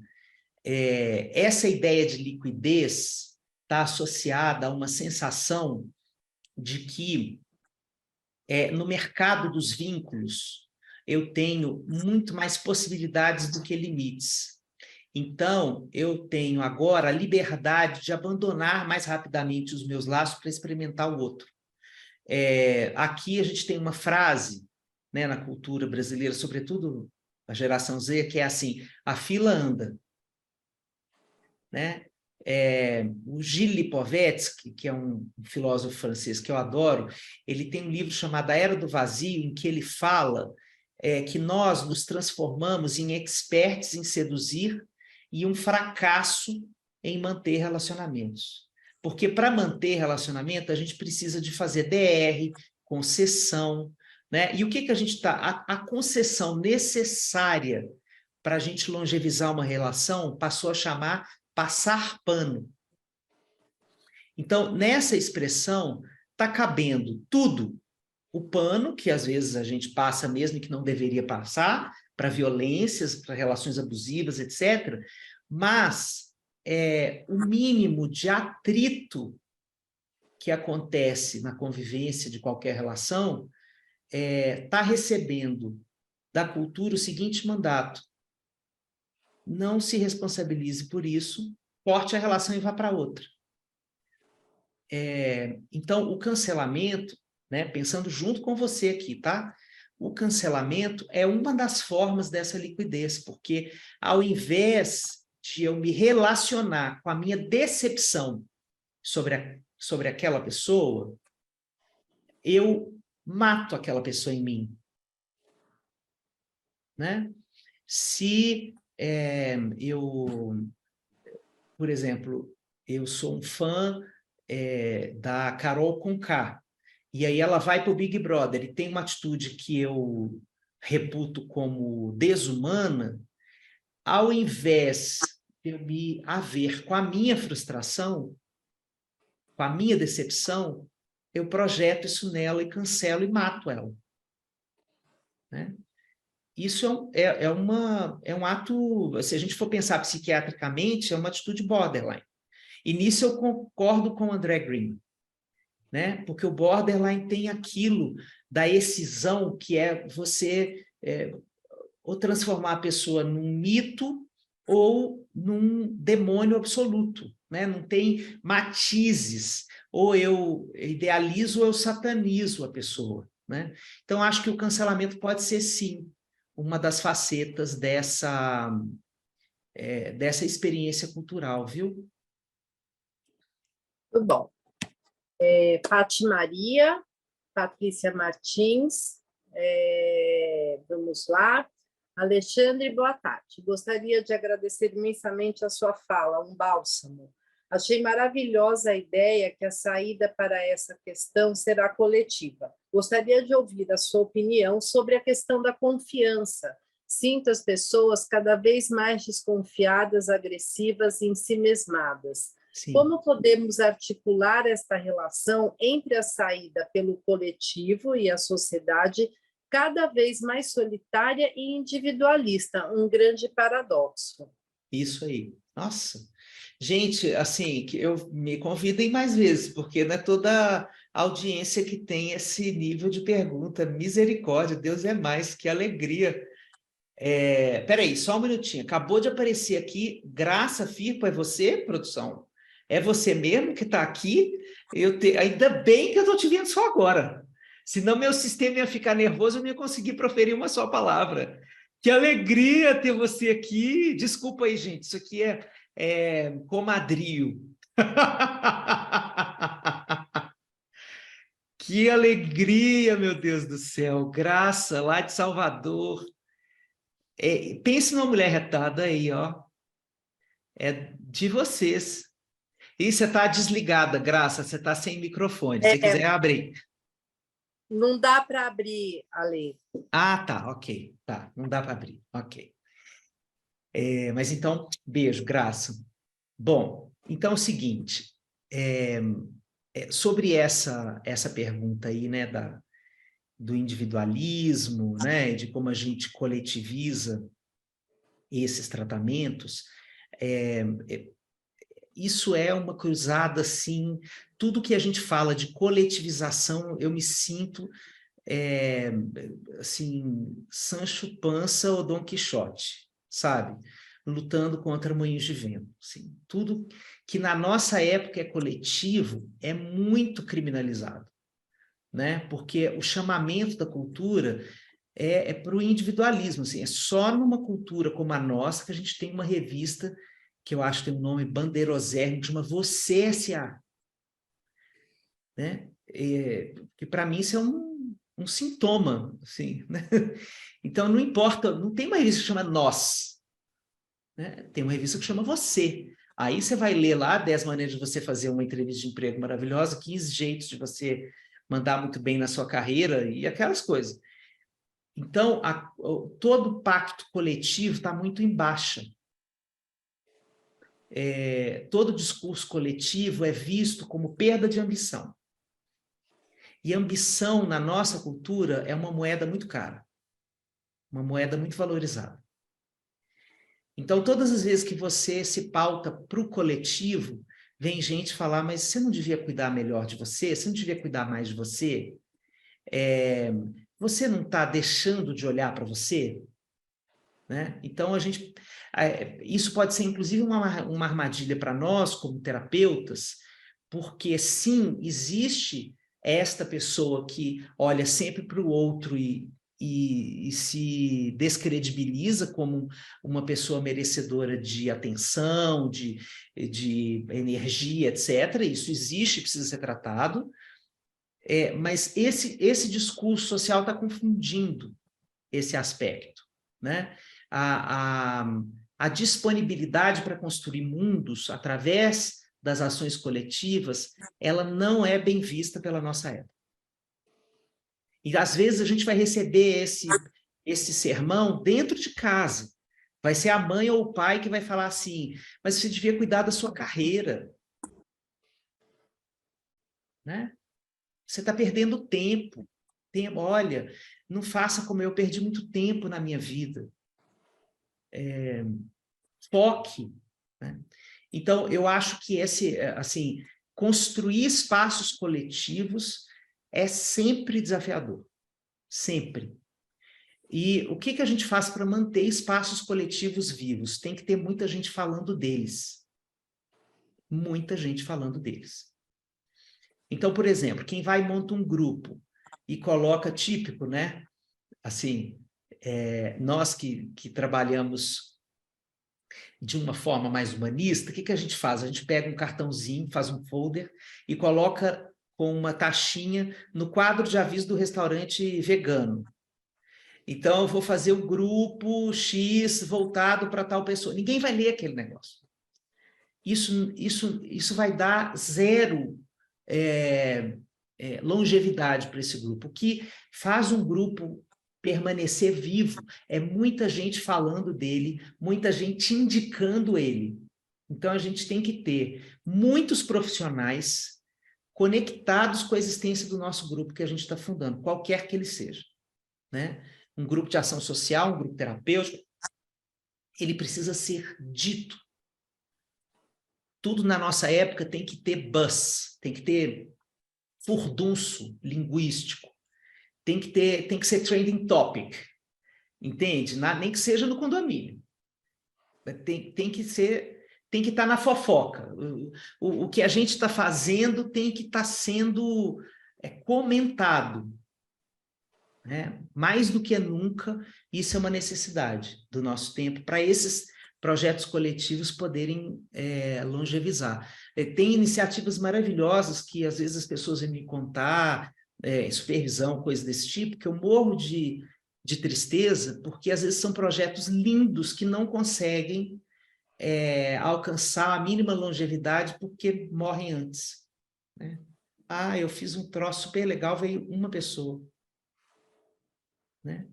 Essa ideia de liquidez está associada a uma sensação de que no mercado dos vínculos eu tenho muito mais possibilidades do que limites. Então, eu tenho agora a liberdade de abandonar mais rapidamente os meus laços para experimentar o outro. Aqui a gente tem uma frase, né, na cultura brasileira, sobretudo a geração Z, que é assim: a fila anda. Né? O Gilles Lipovetsky, que é um filósofo francês que eu adoro, ele tem um livro chamado A Era do Vazio, em que ele fala que nós nos transformamos em experts em seduzir e um fracasso em manter relacionamentos. Porque para manter relacionamento, a gente precisa de fazer DR, concessão, né? E o que a gente está... A concessão necessária para a gente longevizar uma relação passou a chamar passar pano. Então, nessa expressão, está cabendo tudo. O pano, que às vezes a gente passa mesmo e que não deveria passar, para violências, para relações abusivas, etc. Mas o mínimo de atrito que acontece na convivência de qualquer relação está recebendo da cultura o seguinte mandato: não se responsabilize por isso, corte a relação e vá para outra. Então, o cancelamento, né, pensando junto com você aqui, tá? O cancelamento é uma das formas dessa liquidez, porque ao invés de eu me relacionar com a minha decepção sobre aquela pessoa, eu mato aquela pessoa em mim. Né? Se por exemplo, eu sou um fã da Carol Conká, e aí ela vai para o Big Brother e tem uma atitude que eu reputo como desumana, ao invés de eu me haver com a minha frustração, com a minha decepção, eu projeto isso nela e cancelo e mato ela. Né? Isso é um ato, se a gente for pensar psiquiatricamente, é uma atitude borderline. E nisso eu concordo com o André Green, né? Porque o borderline tem aquilo da excisão, que é você ou transformar a pessoa num mito ou num demônio absoluto, né? Não tem matizes, ou eu idealizo ou eu satanizo a pessoa, né? Então, acho que o cancelamento pode ser, sim, uma das facetas dessa experiência cultural, viu? Muito bom. Pati Maria, Patrícia Martins, vamos lá. Alexandre, boa tarde. Gostaria de agradecer imensamente a sua fala, um bálsamo. Achei maravilhosa a ideia que a saída para essa questão será coletiva. Gostaria de ouvir a sua opinião sobre a questão da confiança. Sinto as pessoas cada vez mais desconfiadas, agressivas e ensimesmadas. Sim. Como podemos articular esta relação entre a saída pelo coletivo e a sociedade cada vez mais solitária e individualista? Um grande paradoxo. Isso aí. Nossa. Gente, assim, que me convidem mais vezes, porque não é toda audiência que tem esse nível de pergunta. Misericórdia, Deus é mais, que alegria. Peraí, só um minutinho. Acabou de aparecer aqui, Graça Firpo, é você, produção? É você mesmo que está aqui? Ainda bem que eu estou te vendo só agora. Senão meu sistema ia ficar nervoso e eu não ia conseguir proferir uma só palavra. Que alegria ter você aqui. Desculpa aí, gente, isso aqui é comadrio. Que alegria, meu Deus do céu. Graça, lá de Salvador. Pense numa mulher retada aí, ó. É de vocês. E você está desligada, Graça, você está sem microfone. Se você quiser abrir. Não dá para abrir, Ale. Ah, tá, ok. Tá, não dá para abrir. Ok. Mas então, beijo, Graça. Bom, então é o seguinte, sobre essa pergunta aí, né, do individualismo, né, de como a gente coletiviza esses tratamentos, isso é uma cruzada, assim, tudo que a gente fala de coletivização, eu me sinto, assim, Sancho Panza ou Dom Quixote, sabe? Lutando contra moinhos de vento. Assim, tudo que na nossa época é coletivo é muito criminalizado, né? Porque o chamamento da cultura é para o individualismo. Assim, é só numa cultura como a nossa que a gente tem uma revista que eu acho que tem um nome bandeirosérrimo, que chama Você S.A., né? Que para mim isso é um sintoma, assim, né? Então não importa, não tem uma revista que chama Nós, né? Tem uma revista que chama Você. Aí você vai ler lá 10 maneiras de você fazer uma entrevista de emprego maravilhosa, 15 jeitos de você mandar muito bem na sua carreira e aquelas coisas. Então, todo o pacto coletivo está muito em baixa. Todo discurso coletivo é visto como perda de ambição. E ambição, na nossa cultura, é uma moeda muito cara. Uma moeda muito valorizada. Então, todas as vezes que você se pauta para o coletivo, vem gente falar, mas você não devia cuidar melhor de você? Você não devia cuidar mais de você? Você não está deixando de olhar para você? Né? Então, isso pode ser, inclusive, uma armadilha para nós, como terapeutas, porque, sim, existe esta pessoa que olha sempre para o outro e se descredibiliza como uma pessoa merecedora de atenção, de energia, etc. Isso existe, precisa ser tratado, mas esse discurso social está confundindo esse aspecto, né? A, a, a disponibilidade para construir mundos através das ações coletivas, ela não é bem vista pela nossa época. E às vezes a gente vai receber esse sermão dentro de casa. Vai ser a mãe ou o pai que vai falar assim, mas você devia cuidar da sua carreira, né? Você está perdendo tempo. Olha, não faça como eu perdi muito tempo na minha vida. Foque, né? Então, eu acho que assim, construir espaços coletivos é sempre desafiador, sempre. E o que a gente faz para manter espaços coletivos vivos? Tem que ter muita gente falando deles. Muita gente falando deles. Então, por exemplo, quem vai e monta um grupo e coloca típico, né? Assim, nós que trabalhamos de uma forma mais humanista, o que a gente faz? A gente pega um cartãozinho, faz um folder e coloca com uma taxinha no quadro de aviso do restaurante vegano. Então, eu vou fazer o grupo X voltado para tal pessoa. Ninguém vai ler aquele negócio. Isso vai dar zero longevidade para esse grupo. O que faz um grupo permanecer vivo é muita gente falando dele, muita gente indicando ele. Então, a gente tem que ter muitos profissionais conectados com a existência do nosso grupo que a gente está fundando, qualquer que ele seja, né? Um grupo de ação social, um grupo terapêutico, ele precisa ser dito. Tudo na nossa época tem que ter buzz, tem que ter furdunço linguístico, tem que ser trending topic, entende? Nem que seja no condomínio. Tem que estar na fofoca. O que a gente está fazendo tem que estar sendo comentado. Né? Mais do que nunca, isso é uma necessidade do nosso tempo para esses projetos coletivos poderem longevizar. Tem iniciativas maravilhosas que às vezes as pessoas vêm me contar, supervisão, coisa desse tipo, que eu morro de tristeza, porque às vezes são projetos lindos que não conseguem alcançar a mínima longevidade porque morrem antes, né? Ah, eu fiz um troço super legal, veio uma pessoa, né?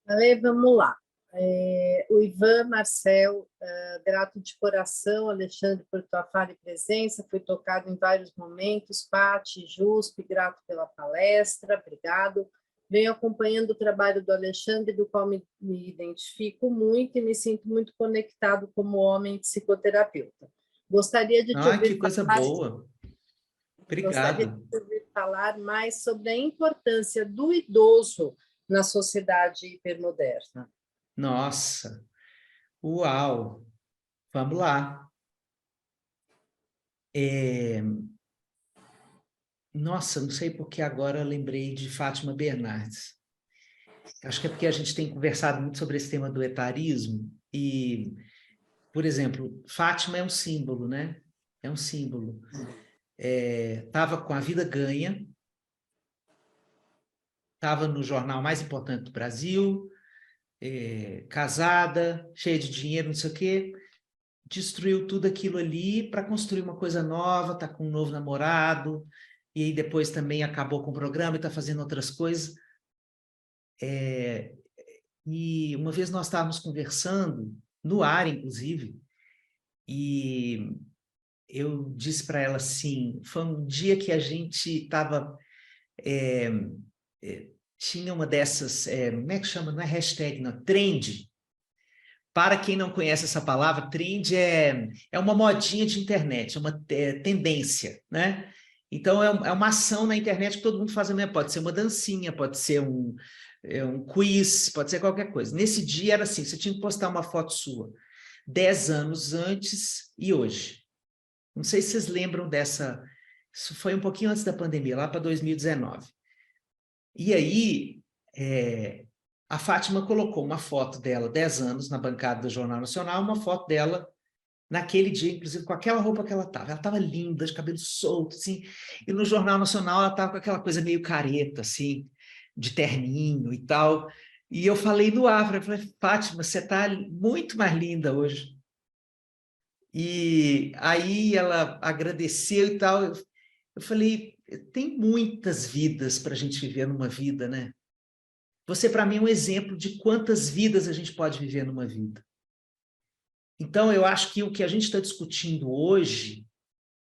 Ale, vamos lá. O Ivan Marcel, grato de coração, Alexandre, por tua fala e presença, fui tocado em vários momentos, Pati, Juspe, grato pela palestra, obrigado. Venho acompanhando o trabalho do Alexandre, do qual me identifico muito e me sinto muito conectado como homem psicoterapeuta. Gostaria de te Ah, que ouvir coisa falar, boa. gostaria de Obrigado. te ouvir falar mais sobre a importância do idoso na sociedade hipermoderna. Nossa, uau. Vamos lá. Nossa, não sei por que agora eu lembrei de Fátima Bernardes. Acho que é porque a gente tem conversado muito sobre esse tema do etarismo e, por exemplo, Fátima é um símbolo, né? É um símbolo. Estava com a vida ganha, estava no jornal mais importante do Brasil, casada, cheia de dinheiro, não sei o quê, destruiu tudo aquilo ali para construir uma coisa nova, está com um novo namorado, e aí depois também acabou com o programa e está fazendo outras coisas. E uma vez nós estávamos conversando, no ar, inclusive, e eu disse para ela assim, foi um dia que a gente estava... tinha uma dessas, como é que chama? Não é hashtag, não, trend. Para quem não conhece essa palavra, trend é uma modinha de internet, é uma tendência, né? Então, é uma ação na internet que todo mundo faz a mesma. Pode ser uma dancinha, pode ser um quiz, pode ser qualquer coisa. Nesse dia era assim, você tinha que postar uma foto sua 10 anos antes e hoje. Não sei se vocês lembram dessa... Isso foi um pouquinho antes da pandemia, lá para 2019. E aí, a Fátima colocou uma foto dela, 10 anos, na bancada do Jornal Nacional, uma foto dela naquele dia, inclusive com aquela roupa que ela estava. Ela estava linda, de cabelo solto, assim, e no Jornal Nacional ela estava com aquela coisa meio careta, assim, de terninho e tal. E eu falei no ar, eu falei, Fátima, você está muito mais linda hoje. E aí ela agradeceu e tal. Eu falei, tem muitas vidas para a gente viver numa vida, né? Você, para mim, é um exemplo de quantas vidas a gente pode viver numa vida. Então, eu acho que o que a gente está discutindo hoje,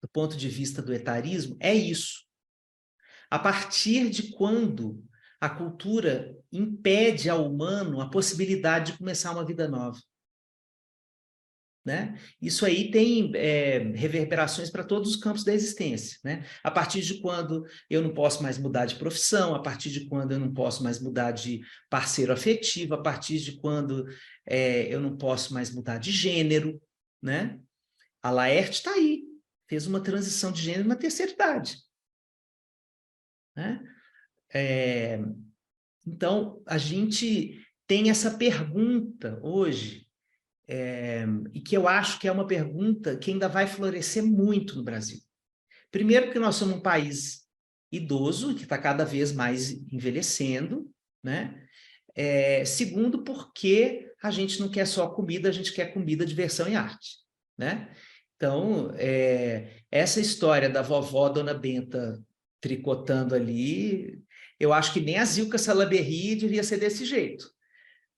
do ponto de vista do etarismo, é isso. A partir de quando a cultura impede ao humano a possibilidade de começar uma vida nova, né? Isso aí tem reverberações para todos os campos da existência, né? A partir de quando eu não posso mais mudar de profissão, a partir de quando eu não posso mais mudar de parceiro afetivo, a partir de quando eu não posso mais mudar de gênero, né? A Laerte está aí, fez uma transição de gênero na terceira idade, né? Então, a gente tem essa pergunta hoje, e que eu acho que é uma pergunta que ainda vai florescer muito no Brasil. Primeiro, porque nós somos um país idoso, que está cada vez mais envelhecendo, né? Segundo, porque a gente não quer só comida, a gente quer comida, diversão e arte, né? Então, essa história da vovó Dona Benta tricotando ali, eu acho que nem a Zilka Salaberry devia ser desse jeito,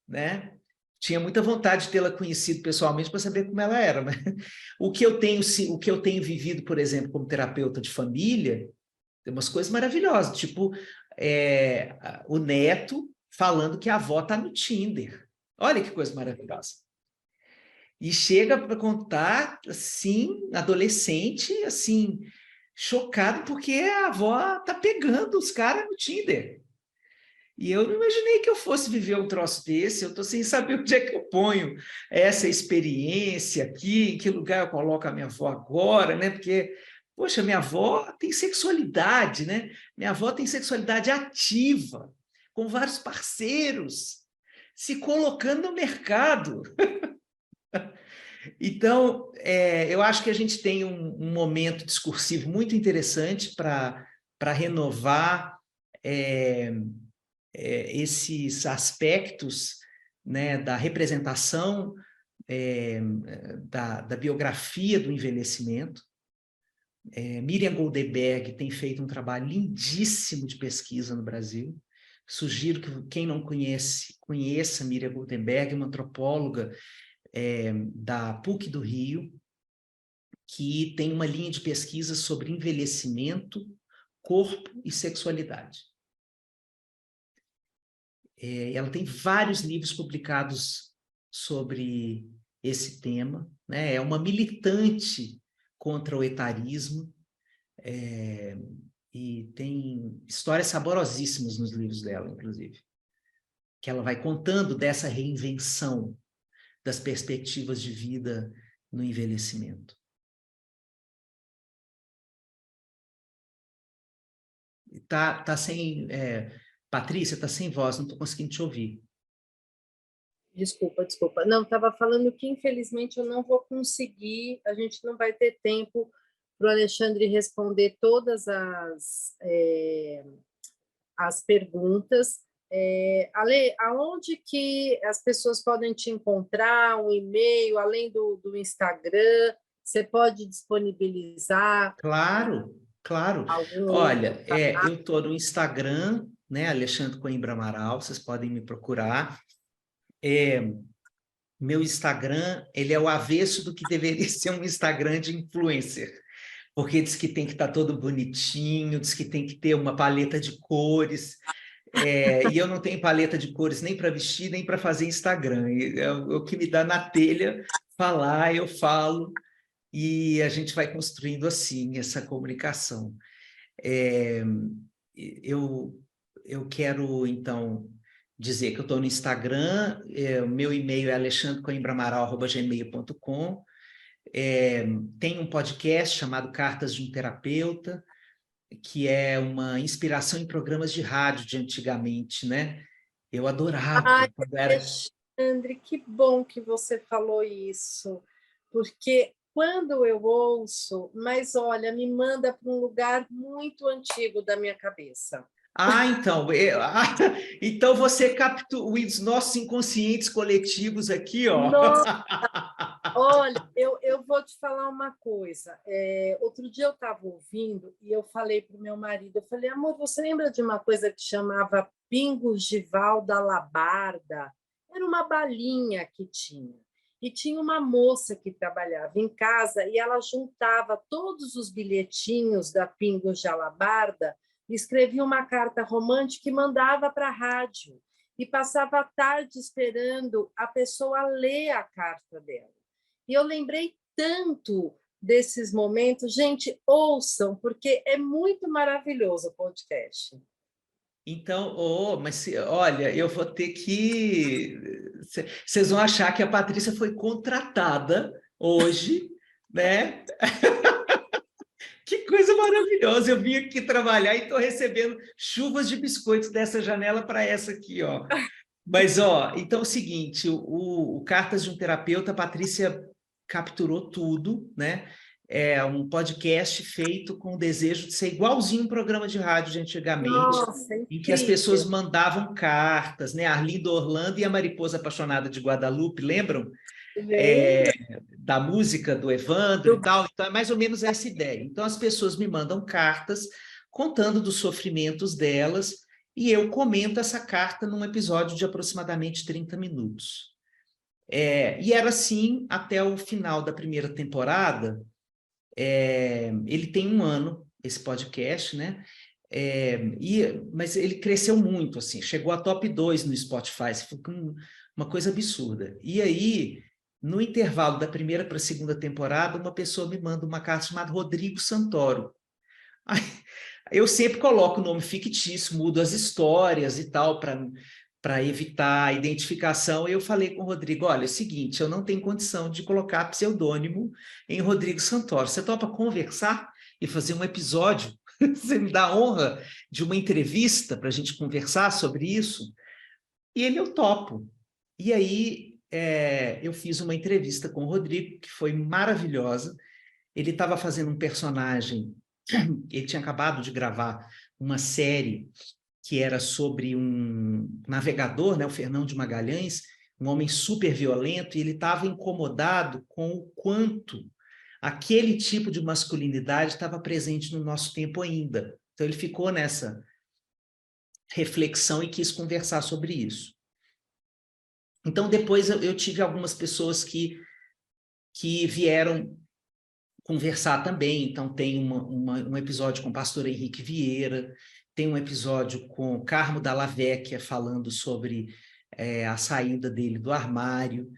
né? Tinha muita vontade de tê-la conhecido pessoalmente para saber como ela era, mas o que eu tenho vivido, por exemplo, como terapeuta de família, tem umas coisas maravilhosas, tipo o neto falando que a avó está no Tinder. Olha que coisa maravilhosa. E chega para contar, assim, adolescente, assim, chocado porque a avó está pegando os caras no Tinder. E eu não imaginei que eu fosse viver um troço desse, eu estou sem saber onde é que eu ponho essa experiência aqui, em que lugar eu coloco a minha avó agora, né? Porque, poxa, minha avó tem sexualidade, né? Minha avó tem sexualidade ativa, com vários parceiros, se colocando no mercado. Então, eu acho que a gente tem um momento discursivo muito interessante para para renovar esses aspectos, né, da representação da biografia do envelhecimento. Miriam Goldberg tem feito um trabalho lindíssimo de pesquisa no Brasil. Sugiro que quem não conhece, conheça Miriam Goldberg, uma antropóloga da PUC do Rio, que tem uma linha de pesquisa sobre envelhecimento, corpo e sexualidade. Ela tem vários livros publicados sobre esse tema, né? É uma militante contra o etarismo, e tem histórias saborosíssimas nos livros dela, inclusive, que ela vai contando dessa reinvenção das perspectivas de vida no envelhecimento. Tá sem... Patrícia, está sem voz, não estou conseguindo te ouvir. Desculpa. Não, estava falando que, infelizmente, eu não vou conseguir, a gente não vai ter tempo para o Alexandre responder todas as perguntas. Ale, aonde que as pessoas podem te encontrar, um e-mail, além do Instagram, você pode disponibilizar? Claro. Olha, eu estou no Instagram, né, Alexandre Coimbra Amaral, vocês podem me procurar. Meu Instagram, ele é o avesso do que deveria ser um Instagram de influencer, porque diz que tem que estar todo bonitinho, diz que tem que ter uma paleta de cores, e eu não tenho paleta de cores nem para vestir, nem para fazer Instagram. É o que me dá na telha falar, eu falo, e a gente vai construindo assim essa comunicação. Eu quero, então, dizer que eu estou no Instagram, o meu e-mail é alexandrecoimbramaral@gmail.com. Tem um podcast chamado Cartas de um Terapeuta, que é uma inspiração em programas de rádio de antigamente, né? Eu adorava quando era... Alexandre, que bom que você falou isso, porque quando eu ouço, mas olha, me manda para um lugar muito antigo da minha cabeça. Então você captura os nossos inconscientes coletivos aqui, ó. Nossa, olha, eu vou te falar uma coisa. Outro dia eu estava ouvindo e eu falei para o meu marido, eu falei, amor, você lembra de uma coisa que chamava Pingos de Val da Labarda? Era uma balinha que tinha. E tinha uma moça que trabalhava em casa e ela juntava todos os bilhetinhos da Pingos de Alabarda, escrevia uma carta romântica e mandava para a rádio. E passava a tarde esperando a pessoa ler a carta dela. E eu lembrei tanto desses momentos. Gente, ouçam, porque é muito maravilhoso o podcast. Então, mas olha, eu vou ter que... Vocês vão achar que a Patrícia foi contratada hoje, né? Que coisa maravilhosa! Eu vim aqui trabalhar e estou recebendo chuvas de biscoitos dessa janela para essa aqui, ó. Mas, então é o seguinte, o Cartas de um Terapeuta, a Patrícia capturou tudo, né? É um podcast feito com o desejo de ser igualzinho um programa de rádio de antigamente, Nossa, em que as pessoas mandavam cartas, né? Arlindo Orlando e a Mariposa Apaixonada de Guadalupe, lembram? Da música do Evandro e tal. Então, é mais ou menos essa ideia. Então, as pessoas me mandam cartas contando dos sofrimentos delas, e eu comento essa carta num episódio de aproximadamente 30 minutos. E era assim até o final da primeira temporada. Ele tem 1 ano, esse podcast, né? Mas ele cresceu muito, assim, chegou a top 2 no Spotify, foi uma coisa absurda. E aí, no intervalo da primeira para a segunda temporada, uma pessoa me manda uma carta chamada Rodrigo Santoro. Aí, eu sempre coloco o nome fictício, mudo as histórias e tal, para evitar a identificação. Eu falei com o Rodrigo, olha, é o seguinte, eu não tenho condição de colocar pseudônimo em Rodrigo Santoro. Você topa conversar e fazer um episódio? Você me dá a honra de uma entrevista para a gente conversar sobre isso? E ele, eu topo. E aí, eu fiz uma entrevista com o Rodrigo, que foi maravilhosa. Ele estava fazendo um personagem ele tinha acabado de gravar uma série que era sobre um navegador, né, o Fernão de Magalhães, um homem super violento, e ele estava incomodado com o quanto aquele tipo de masculinidade estava presente no nosso tempo ainda. Então ele ficou nessa reflexão e quis conversar sobre isso. Então depois eu tive algumas pessoas que vieram conversar também. Então tem um episódio com o pastor Henrique Vieira, tem um episódio com Carmo Dalla Vecchia falando sobre a saída dele do armário,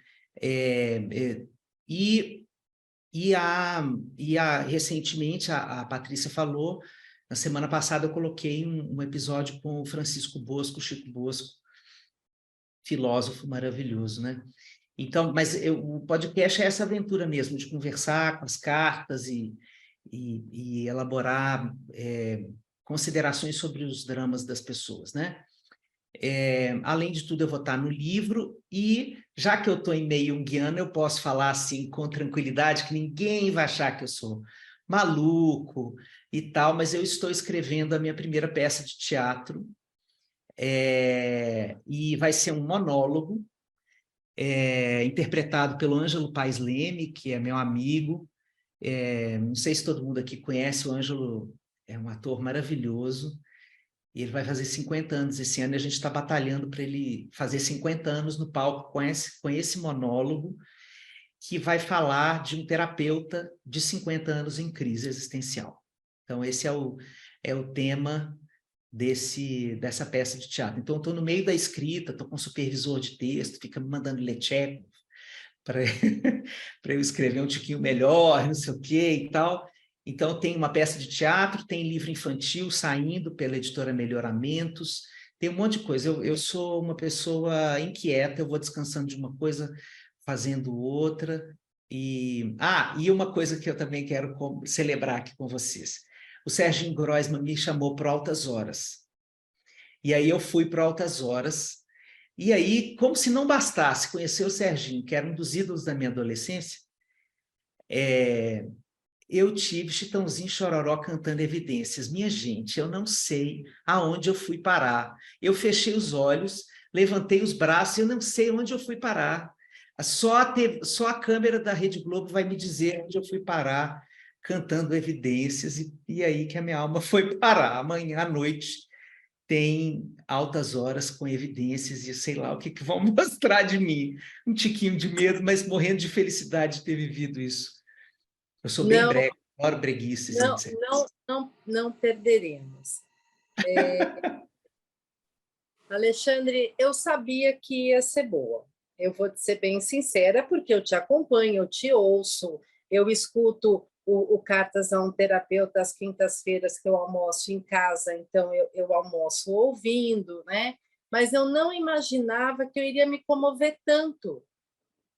recentemente a Patrícia falou, na semana passada eu coloquei um episódio com o Francisco Bosco, Chico Bosco, filósofo maravilhoso, né? Então, mas o podcast é essa aventura mesmo, de conversar com as cartas e elaborar considerações sobre os dramas das pessoas, né? Além de tudo, eu vou estar no livro e, já que eu estou em meio junguiano, eu posso falar assim com tranquilidade, que ninguém vai achar que eu sou maluco e tal, mas eu estou escrevendo a minha primeira peça de teatro e vai ser um monólogo interpretado pelo Ângelo Paes Leme, que é meu amigo. Não sei se todo mundo aqui conhece, o Ângelo é um ator maravilhoso, e ele vai fazer 50 anos esse ano, e a gente está batalhando para ele fazer 50 anos no palco com esse monólogo, que vai falar de um terapeuta de 50 anos em crise existencial. Então, esse é o tema dessa peça de teatro. Então, estou no meio da escrita, estou com um supervisor de texto, fica me mandando ler Tchekhov para eu escrever um tiquinho melhor, não sei o quê e tal. Então, tem uma peça de teatro, tem livro infantil saindo pela editora Melhoramentos, tem um monte de coisa. Eu sou uma pessoa inquieta, eu vou descansando de uma coisa, fazendo outra. E uma coisa que eu também quero celebrar aqui com vocês. O Serginho Groisman me chamou para Altas Horas. E aí eu fui para Altas Horas. E aí, como se não bastasse conhecer o Serginho, que era um dos ídolos da minha adolescência, eu tive Chitãozinho Chororó cantando Evidências. Minha gente, eu não sei aonde eu fui parar. Eu fechei os olhos, levantei os braços, eu não sei onde eu fui parar. Só a câmera da Rede Globo vai me dizer onde eu fui parar cantando Evidências, e aí que a minha alma foi parar. Amanhã à noite tem Altas Horas com Evidências, e sei lá o que vão mostrar de mim. Um tiquinho de medo, mas morrendo de felicidade de ter vivido isso. Eu sou bem brega, adoro breguices, etc. Não perderemos. Alexandre, eu sabia que ia ser boa. Eu vou te ser bem sincera, porque eu te acompanho, eu te ouço, eu escuto o Cartas a um Terapeuta às quintas-feiras que eu almoço em casa, então eu almoço ouvindo, né? Mas eu não imaginava que eu iria me comover tanto.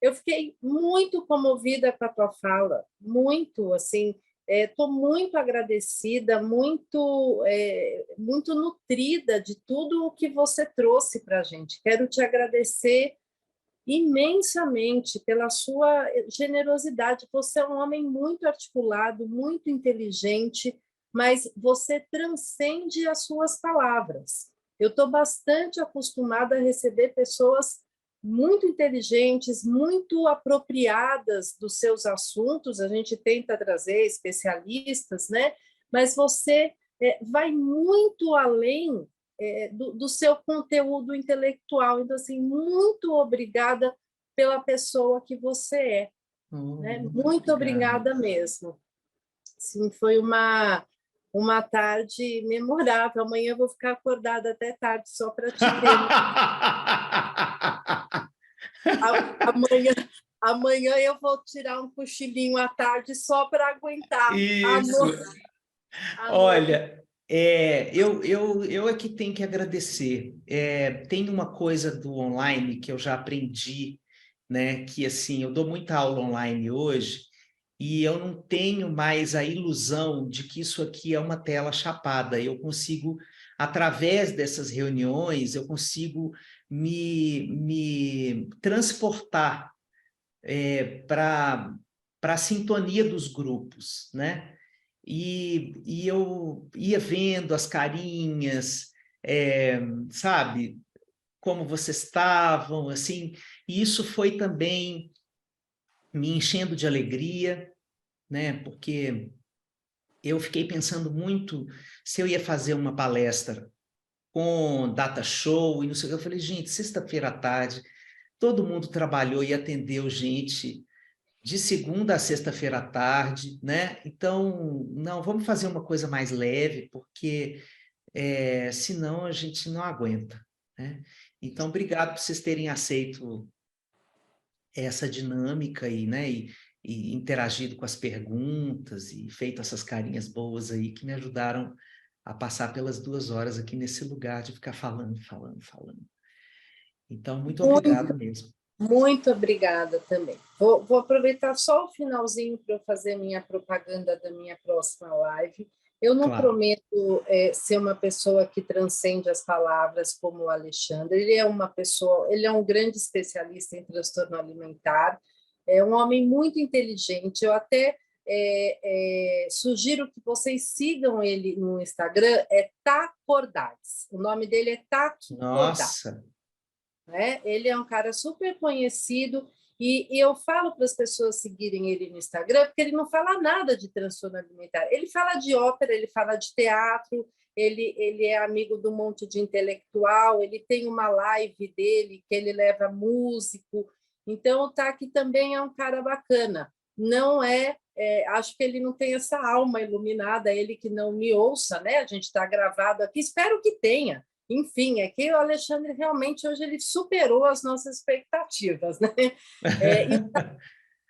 Eu fiquei muito comovida com a tua fala, muito, assim, estou muito agradecida, muito nutrida de tudo o que você trouxe para a gente. Quero te agradecer imensamente pela sua generosidade. Você é um homem muito articulado, muito inteligente, mas você transcende as suas palavras. Eu estou bastante acostumada a receber pessoas muito inteligentes, muito apropriadas dos seus assuntos. A gente tenta trazer especialistas, né? Mas você vai muito além do seu conteúdo intelectual. Então, assim, muito obrigada pela pessoa que você é. Né? Muito obrigada mesmo. Sim, foi uma tarde memorável. Amanhã eu vou ficar acordada até tarde só para te ver. Amanhã eu vou tirar um cochilinho à tarde só para aguentar. Isso. Olha, eu é que tenho que agradecer. Tem uma coisa do online que eu já aprendi, né? Que assim, eu dou muita aula online hoje e eu não tenho mais a ilusão de que isso aqui é uma tela chapada. Eu consigo, através dessas reuniões, eu consigo me transportar para a sintonia dos grupos, né? e eu ia vendo as carinhas, sabe, como vocês estavam, assim, e isso foi também me enchendo de alegria, né, porque eu fiquei pensando muito se eu ia fazer uma palestra com data show e não sei o que. Eu falei, gente, sexta-feira à tarde, todo mundo trabalhou e atendeu gente de segunda a sexta-feira à tarde, né? Então, não, vamos fazer uma coisa mais leve, porque senão a gente não aguenta, né? Então, obrigado por vocês terem aceito essa dinâmica e, né, e interagido com as perguntas e feito essas carinhas boas aí que me ajudaram a passar pelas 2 horas aqui nesse lugar de ficar falando, falando, falando. Então, muito obrigado mesmo. Muito obrigada também. Vou aproveitar só o finalzinho para eu fazer minha propaganda da minha próxima live. Eu não Claro. prometo ser uma pessoa que transcende as palavras como o Alexandre. Ele é uma pessoa, ele é um grande especialista em transtorno alimentar, é um homem muito inteligente. Eu até sugiro que vocês sigam ele no Instagram, é Tá Cordades. O nome dele é Tá Cordades. Nossa! Né? Ele é um cara super conhecido e eu falo para as pessoas seguirem ele no Instagram porque ele não fala nada de transtorno alimentar. Ele fala de ópera, ele fala de teatro, ele é amigo de um monte de intelectual, ele tem uma live dele que ele leva músico. Então, o Taki também é um cara bacana. Não acho que ele não tem essa alma iluminada, ele que não me ouça, né? A gente está gravado aqui, espero que tenha. Enfim, é que o Alexandre realmente hoje ele superou as nossas expectativas, né?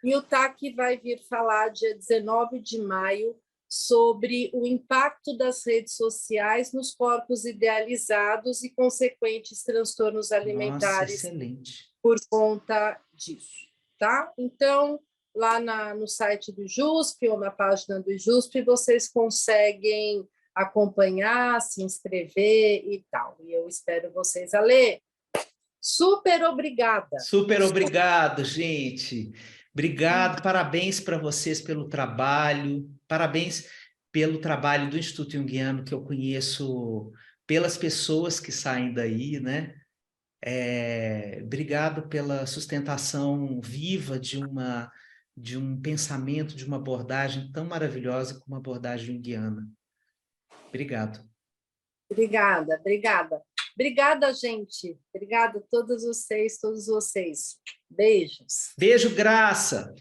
E o TAC vai vir falar dia 19 de maio sobre o impacto das redes sociais nos corpos idealizados e consequentes transtornos alimentares. Nossa, excelente. Por conta disso, tá? Então, lá no site do JUSP ou na página do JUSP, vocês conseguem acompanhar, se inscrever e tal. E eu espero vocês. Ale, super obrigada. Super obrigado, gente. Obrigado, parabéns para vocês pelo trabalho, parabéns pelo trabalho do Instituto Jungiano, que eu conheço pelas pessoas que saem daí, né? Obrigado pela sustentação viva de um pensamento, de uma abordagem tão maravilhosa como a abordagem junguiana. Obrigado. Obrigada, obrigada. Obrigada, gente. Obrigada a todos vocês. Beijos. Beijo, Graça.